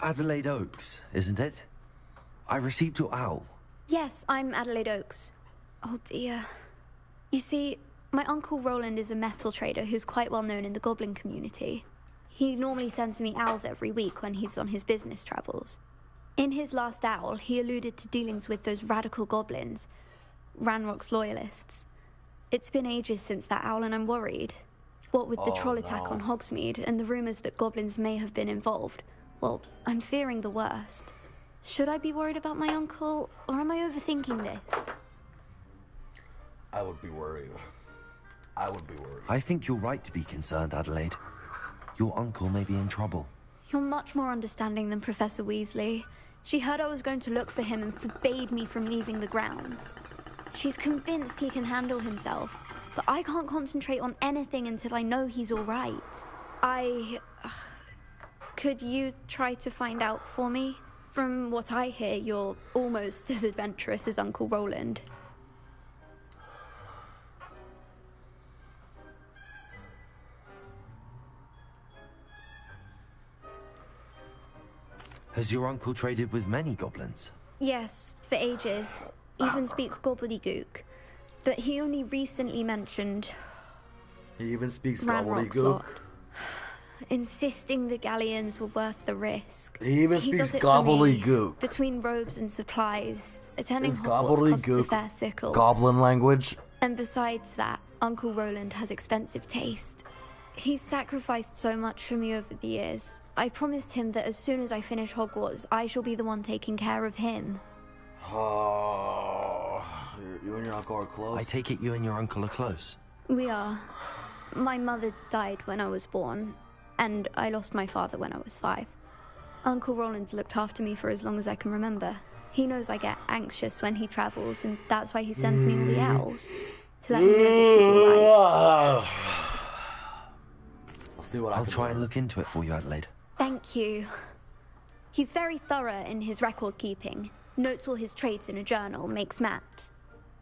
Adelaide Oaks, isn't it? I received your owl. Yes, I'm Adelaide Oaks. Oh dear. You see, my Uncle Roland is a metal trader who's quite well known in the goblin community. He normally sends me owls every week when he's on his business travels. In his last owl, he alluded to dealings with those radical goblins, Ranrock's loyalists. It's been ages since that owl and I'm worried. What with the troll attack on Hogsmeade and the rumours that goblins may have been involved, well, I'm fearing the worst. Should I be worried about my uncle, or am I overthinking this? I would be worried. I would be worried. I think you're right to be concerned, Adelaide. Your uncle may be in trouble. You're much more understanding than Professor Weasley. She heard I was going to look for him and forbade me from leaving the grounds. She's convinced he can handle himself, but I can't concentrate on anything until I know he's all right. Could you try to find out for me? From what I hear, you're almost as adventurous as Uncle Roland. Has your uncle traded with many goblins? Yes, for ages. Even speaks gobbledygook. But he only recently mentioned... He even speaks Ranrock's gobbledygook. lot. Insisting the galleons were worth the risk. He even speaks does it for me. gobbledygook. Between robes and supplies, attending Is Hogwarts costs a gobbledygook fair sickle. goblin language? And besides that, Uncle Roland has expensive taste. He's sacrificed so much for me over the years. I promised him that as soon as I finish Hogwarts, I shall be the one taking care of him. Oh, you and your uncle are close? I take it you and your uncle are close. We are. My mother died when I was born, and I lost my father when I was 5. Uncle Roland's looked after me for as long as I can remember. He knows I get anxious when he travels, and that's why he sends me all the owls. To let me know that he's alright. I'll see what I'll try and look into it for you, Adelaide. Thank you. He's very thorough in his record keeping. Notes all his trades in a journal, makes maps.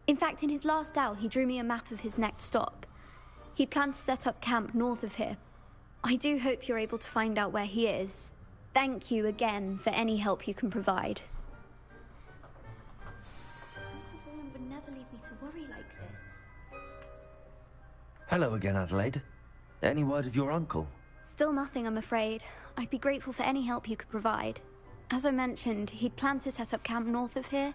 In fact, in his last owl, he drew me a map of his next stop. He planned to set up camp north of here. I do hope you're able to find out where he is. Thank you again for any help you can provide. Uncle Roland would never leave me to worry like this. Hello again, Adelaide. Any word of your uncle? Still nothing, I'm afraid. I'd be grateful for any help you could provide. As I mentioned, he'd planned to set up camp north of here.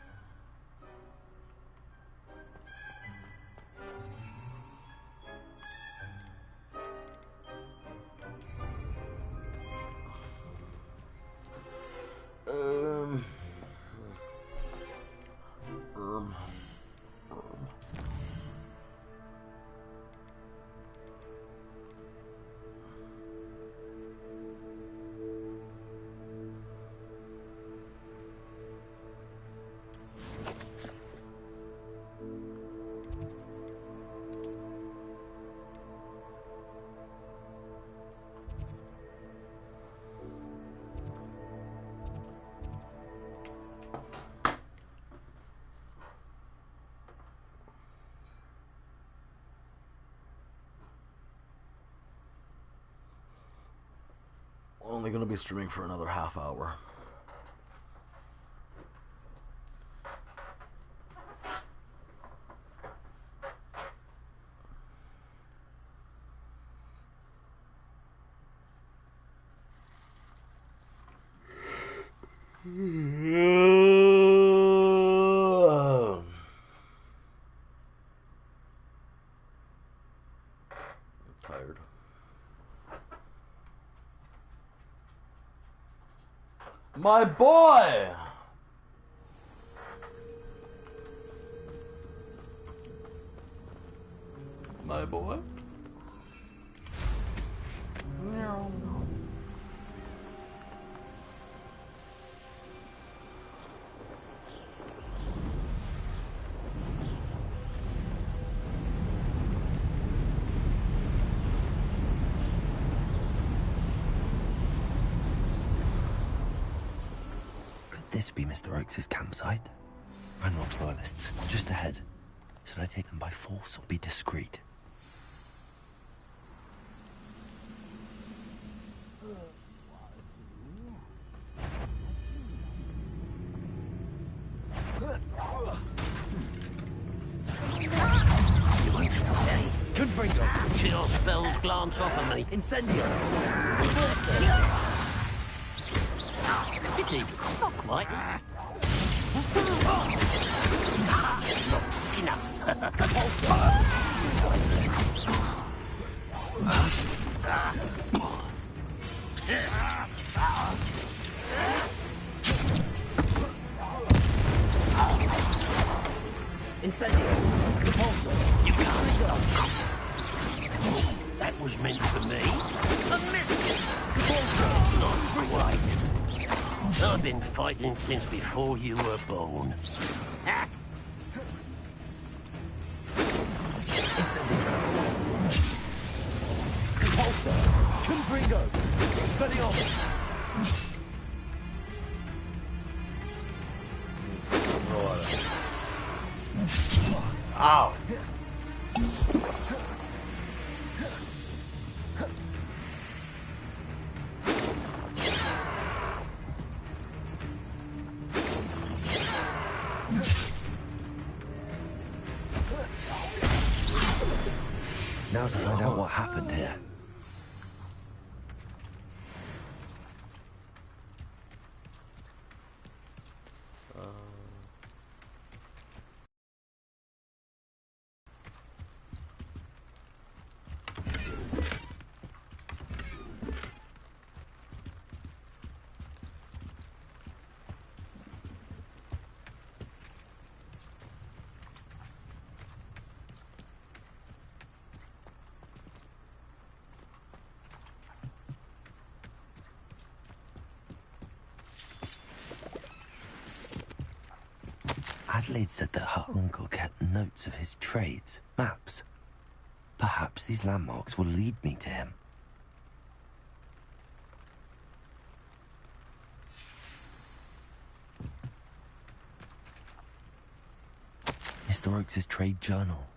Only gonna be streaming for another half hour. I'm tired. My boy! My boy? No. This be Mr. Oakes' campsite? Ranrock's loyalists, just ahead. Should I take them by force or be discreet? Confringo. Cure spells glance off of me. Incendio. Pity. Not quite. Not enough. Incendio. Repulsor. You can't stop. That was meant for me. A miss. Repulsor. Not quite. I've been fighting since before you were born. Incendio. Repulsor. Confringo. Expelliarmus. Ow! Now to find out what happened here. Adelaide said that her uncle kept notes of his trades, maps. Perhaps these landmarks will lead me to him. Mr. Oakes' trade journal.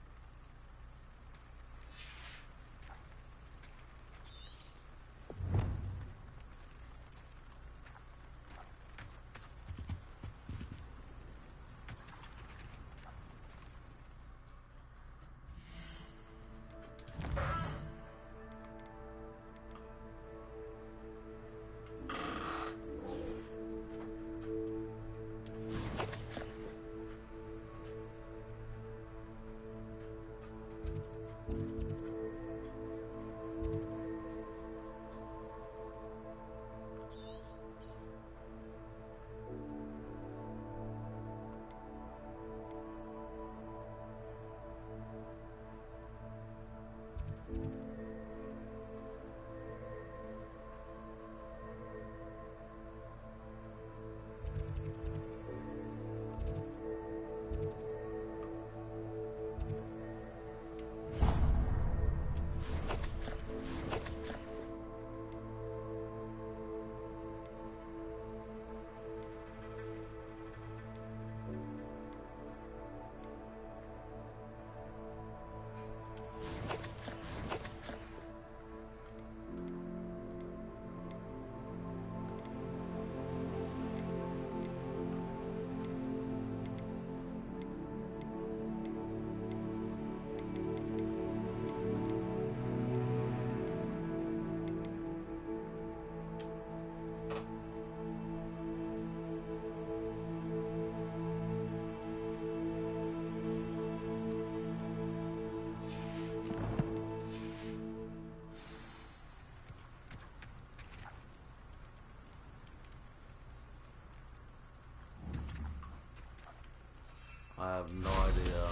I have no idea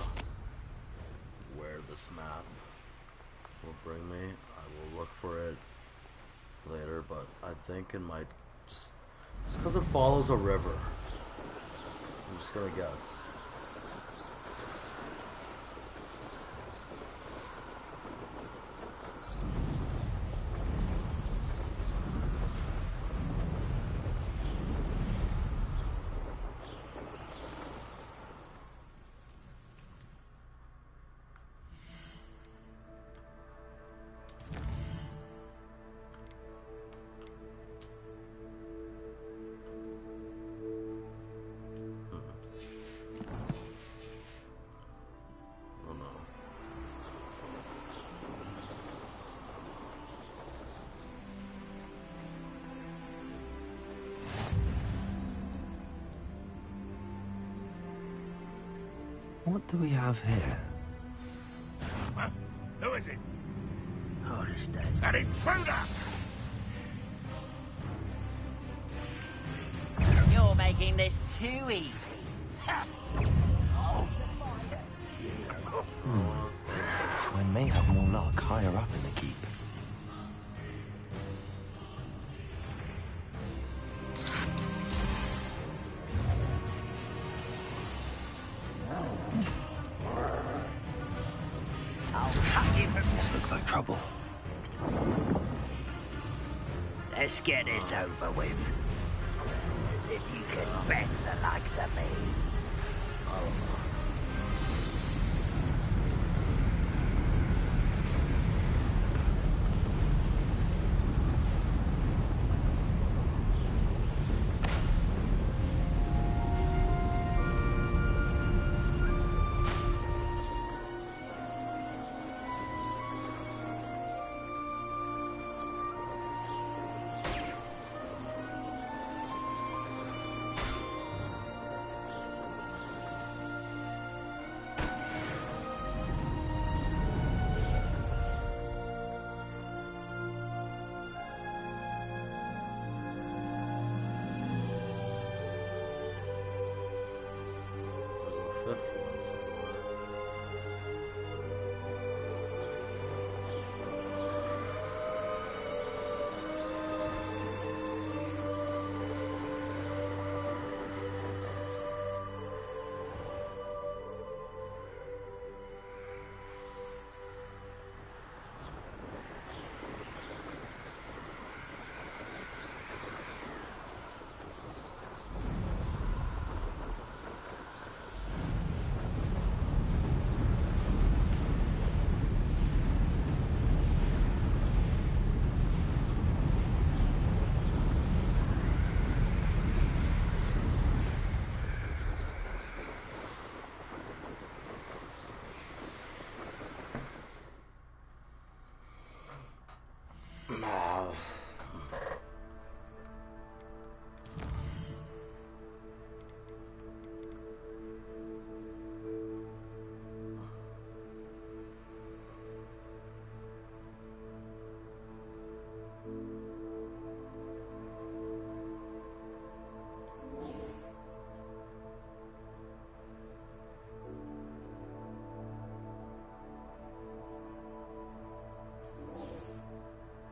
where this map will bring me. I will look for it later, but I think it might just because it follows a river. I'm just gonna guess. What do we have here? Who is it? Horace Day. An intruder! You're making this too easy. I may have more luck higher up in the keep. This looks like trouble. Let's get this over with. As if you can best the likes of me.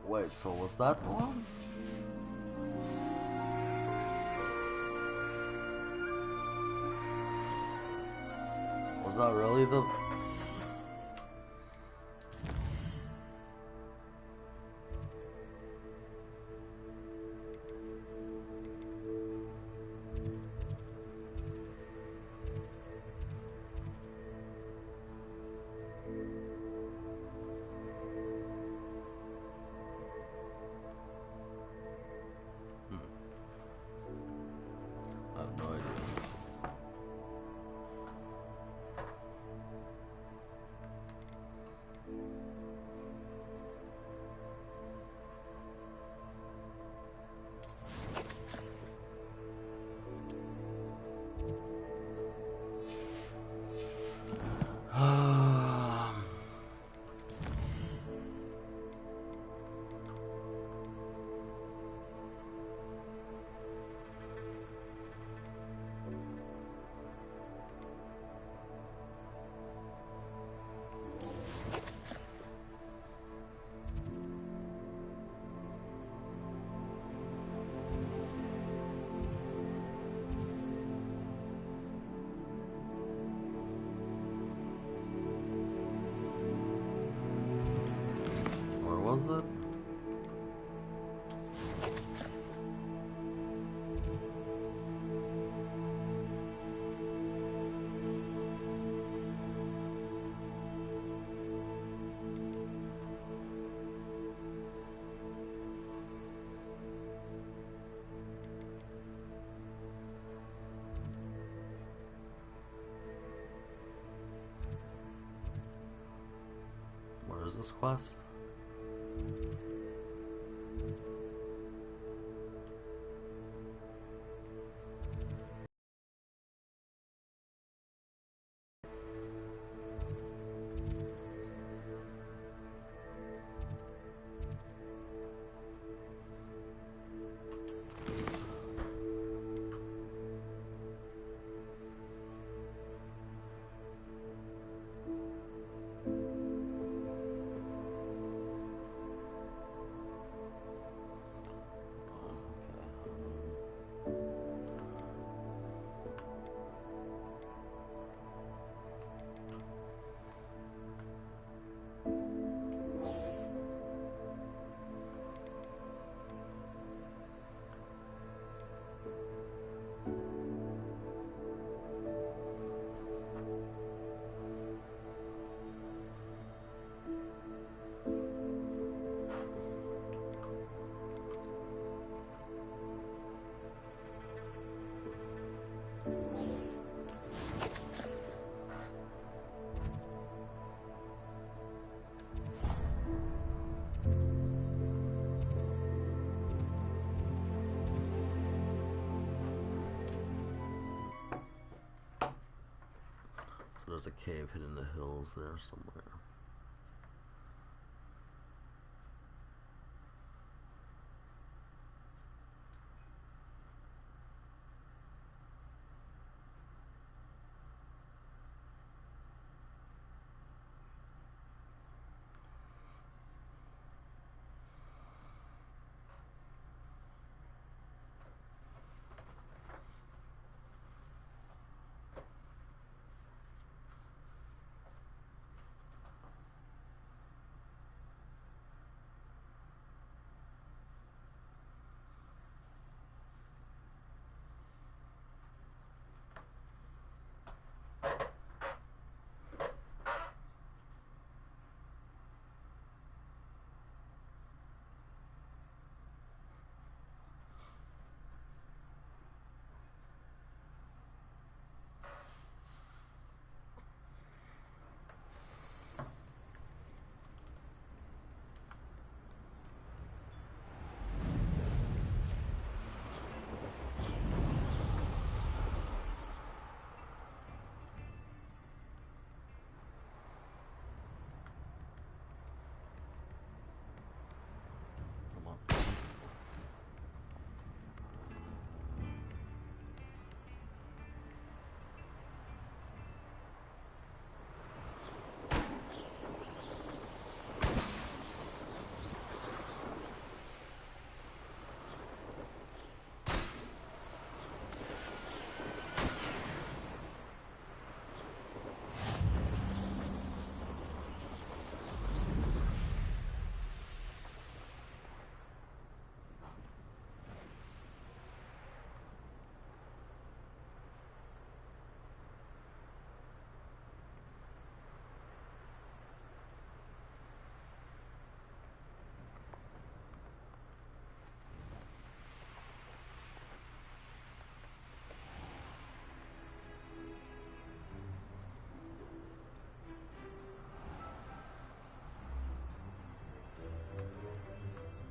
Wait, so was that one? Was that really the... I have no idea. Where was it? Where is this quest? So there's a cave hidden in the hills there somewhere.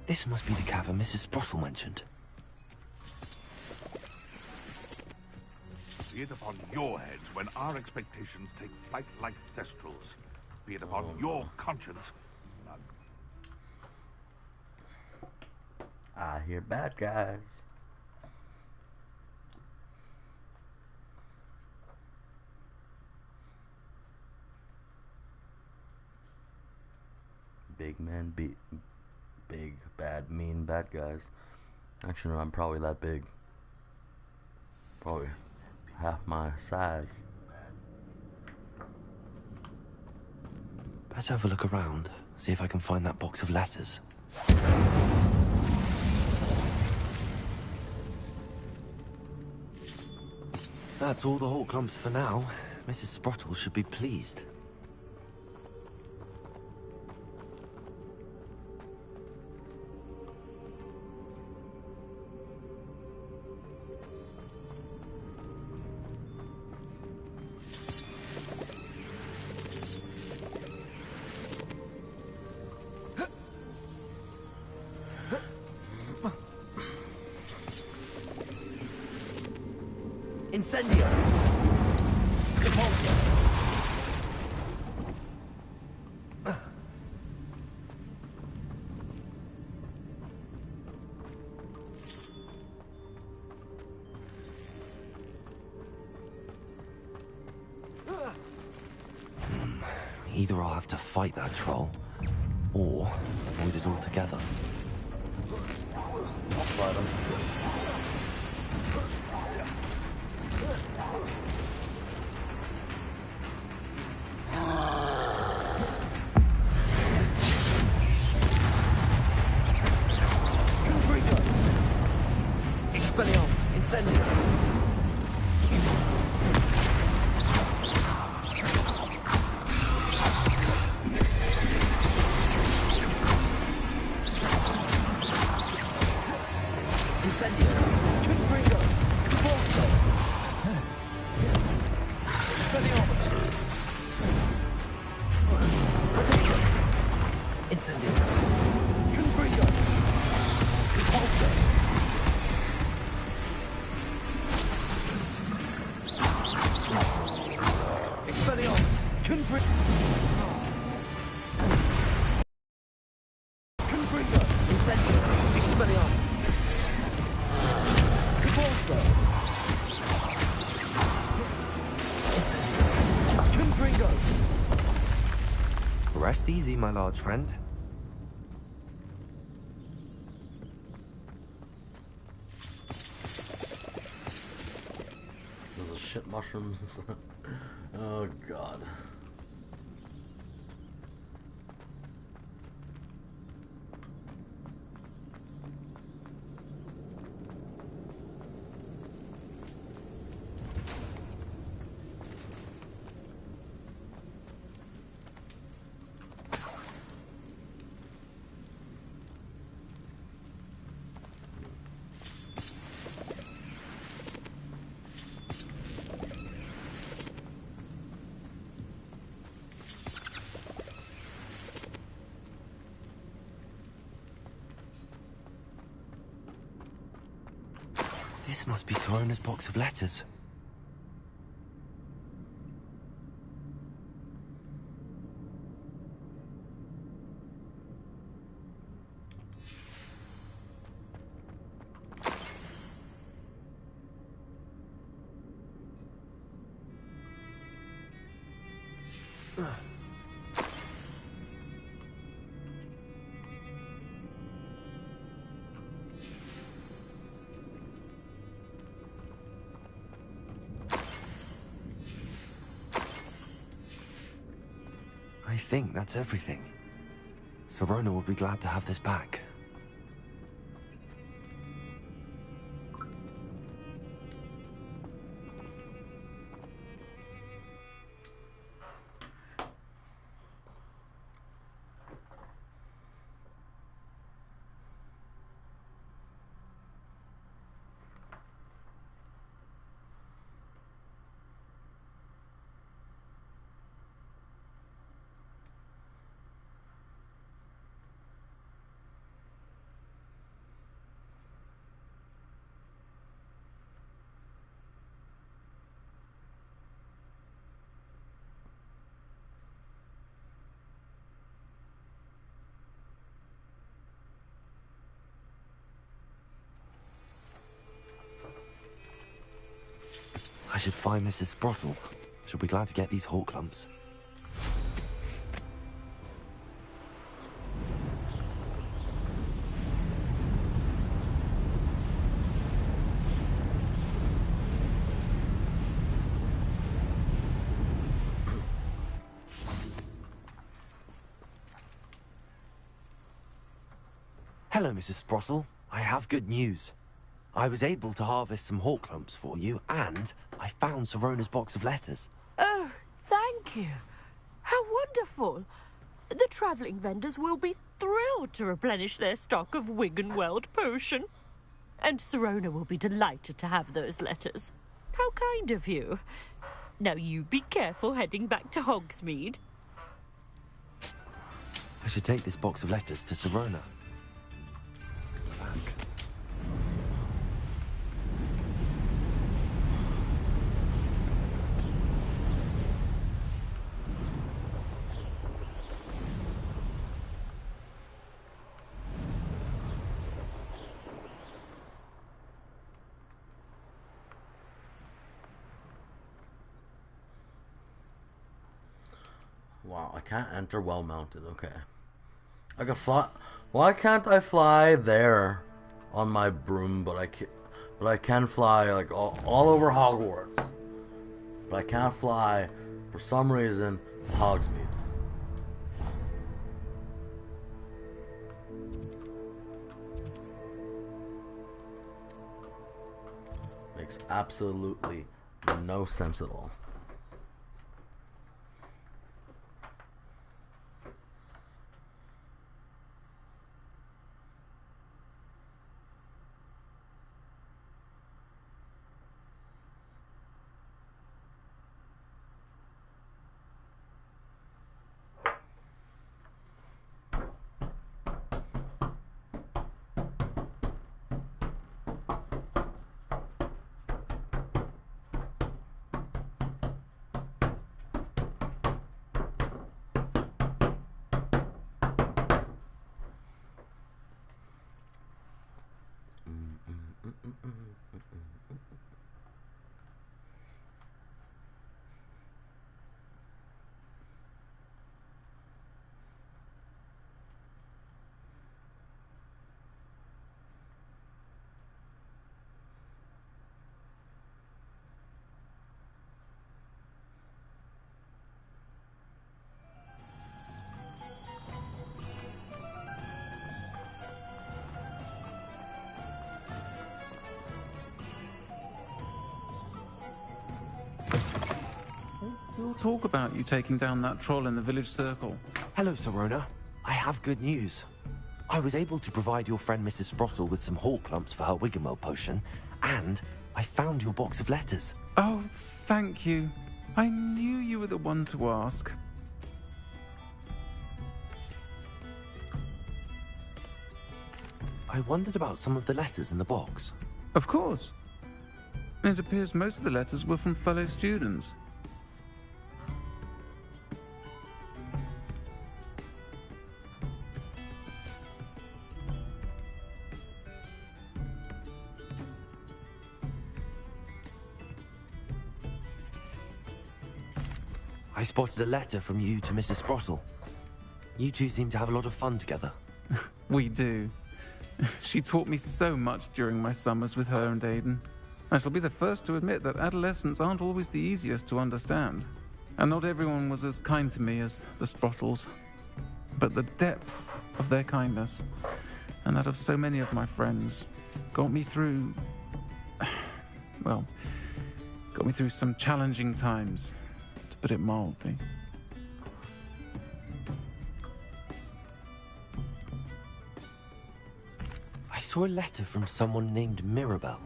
This must be the cavern Mrs. Sprottle mentioned. Be it upon your heads when our expectations take flight like thestrals. Be it upon your conscience. I hear bad guys. Big man beat. Big, bad, mean, bad guys. Actually, no, I'm probably that big. Probably half my size. Better have a look around, see if I can find that box of letters. That's all the whole clumps for now. Mrs. Sprottle should be pleased. Incendio! Repulsor! Either I'll have to fight that troll, or avoid it altogether. I'll fight him. Expelliarmus! Incendio! Incendio! Incendio. Confringo. Repulsor. Expelliarmus. Confringo. Confringo. Incendio. Expelliarmus. Repulsor. Incendio. Confringo. Rest easy, my large friend. Those are shit mushrooms. Oh god. This must be Sorona's box of letters. I think that's everything. Sorona will be glad to have this back. I should find Mrs. Sprottle. She'll be glad to get these hawk lumps. Hello, Mrs. Sprottle. I have good news. I was able to harvest some hawk lumps for you, and I found Sorona's box of letters. Oh, thank you. How wonderful. The travelling vendors will be thrilled to replenish their stock of Wiggenweld potion. And Sorona will be delighted to have those letters. How kind of you. Now you be careful heading back to Hogsmeade. I should take this box of letters to Sorona. Back. Wow, I can't enter well mounted. Okay, I can fly. Why can't I fly there on my broom? But I can fly like all over Hogwarts. But I can't fly for some reason to Hogsmeade. Makes absolutely no sense at all. We all talk about you taking down that troll in the village circle. Hello, Serona. I have good news. I was able to provide your friend Mrs. Sprottle with some hawk lumps for her Wiggenweld potion, and I found your box of letters. Oh, thank you. I knew you were the one to ask. I wondered about some of the letters in the box. Of course. It appears most of the letters were from fellow students. I spotted a letter from you to Mrs. Sprottle. You two seem to have a lot of fun together. We do. She taught me so much during my summers with her and Aiden. I shall be the first to admit that adolescents aren't always the easiest to understand. And not everyone was as kind to me as the Sprottles. But the depth of their kindness, and that of so many of my friends, got me through... well, got me through some challenging times, to put it mildly. I saw a letter from someone named Mirabelle.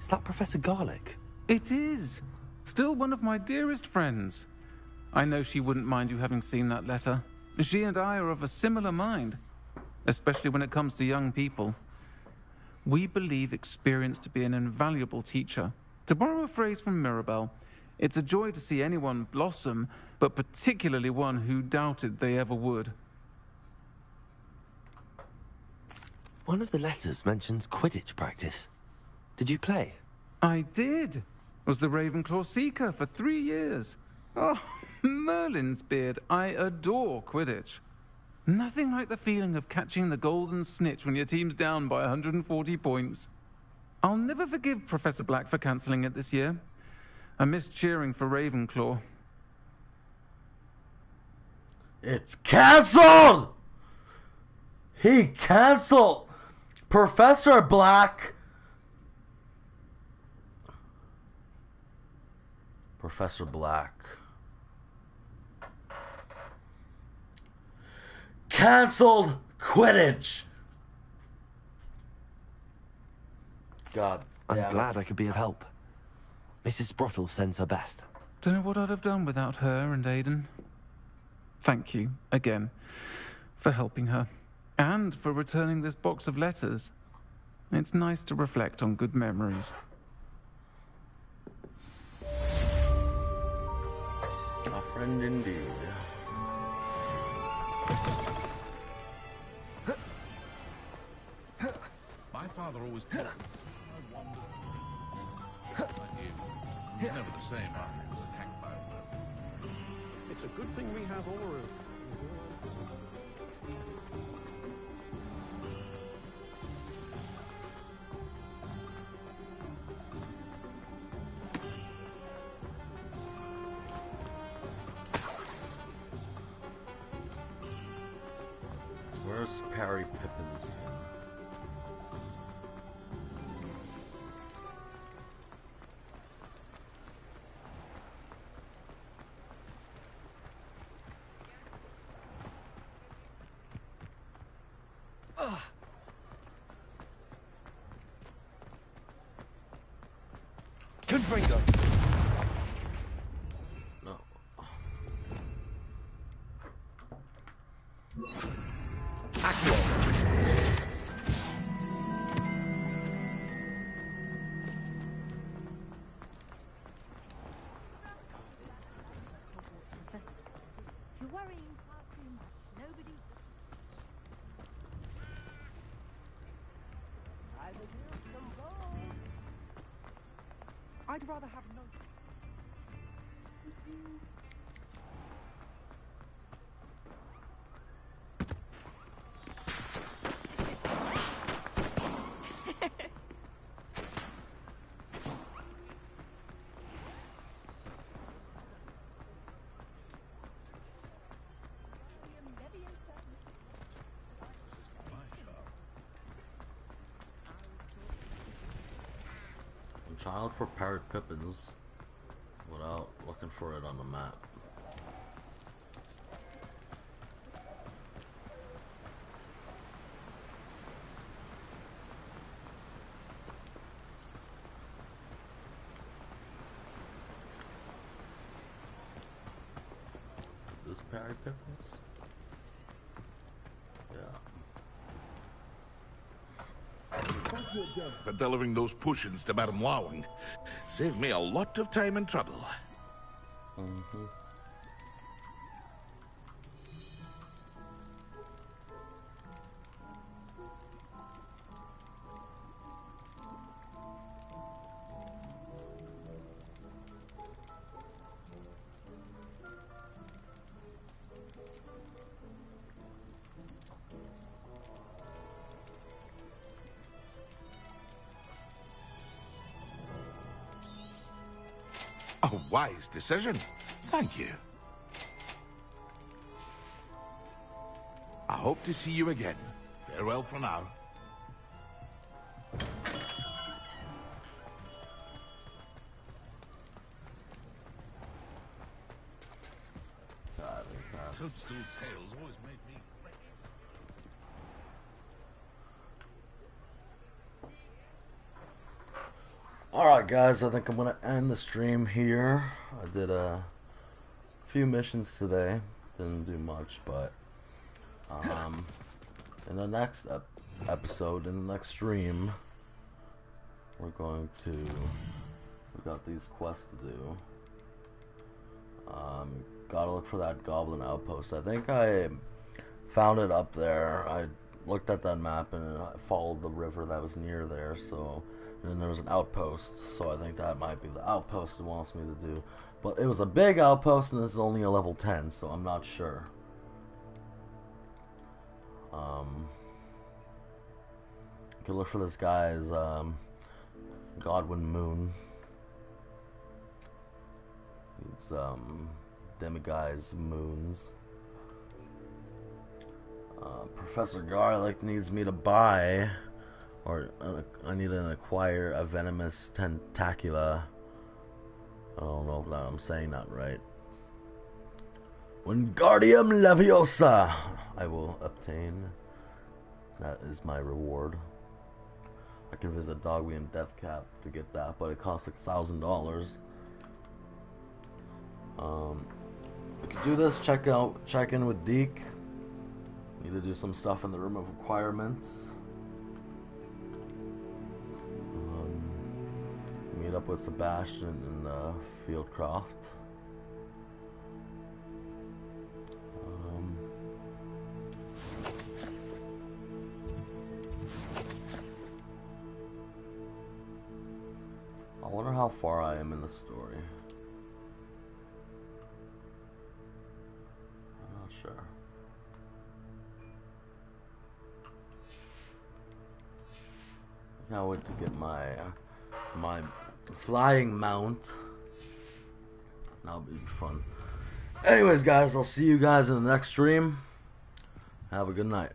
Is that Professor Garlick? It is! Still one of my dearest friends. I know she wouldn't mind you having seen that letter. She and I are of a similar mind, especially when it comes to young people. We believe experience to be an invaluable teacher. To borrow a phrase from Mirabelle, it's a joy to see anyone blossom, but particularly one who doubted they ever would. One of the letters mentions Quidditch practice. Did you play? I did. Was the Ravenclaw Seeker for 3 years. Oh, Merlin's beard. I adore Quidditch. Nothing like the feeling of catching the golden snitch when your team's down by 140 points. I'll never forgive Professor Black for cancelling it this year. I missed cheering for Ravenclaw. It's cancelled! He cancelled Professor Black. Professor Black cancelled Quidditch. God damn I'm glad I could be of help. Mrs. Sprottle sends her best. Don't know what I'd have done without her and Aiden. Thank you, again, for helping her. And for returning this box of letters. It's nice to reflect on good memories. A friend indeed. My father always taught me. I wandered. Never the same after he was attacked by a wolf. It's a good thing we have Oru. Where's Perry Pippins? Confringo. No. You're worrying far too much. Nobody... I'd rather have no... Child for Parrot Pippins without looking for it on the map. This Perry Pickles? Yeah. For delivering those potions to Madame Wowing. Saved me a lot of time and trouble. Mm-hmm. A wise decision. Thank you. I hope to see you again. Farewell for now. Toadstool tales always made me fresh. Alright guys, I think I'm gonna end the stream here. I did a few missions today. Didn't do much, but in the next episode, in the next stream, we're going to, we got these quests to do. Gotta look for that goblin outpost. I think I found it up there. I looked at that map and I followed the river that was near there, so, and then there was an outpost, so I think that might be the outpost it wants me to do. But it was a big outpost and it's only a level 10, so I'm not sure. You can look for this guy's Godwin Moon. It's Demiguy's moons. Professor Garlic needs me to buy, or I need to acquire a venomous tentacula. I don't know if I'm saying that right. Wingardium Leviosa I will obtain. That is my reward. I can visit Dogby and Deathcap to get that, but it costs like $1,000. We could do this, check in with Deke. Need to do some stuff in the room of requirements. Meet up with Sebastian in Fieldcroft. I wonder how far I am in the story. I'm not sure. I can't wait to get my flying mount. That'll be fun. Anyways, guys, I'll see you guys in the next stream. Have a good night.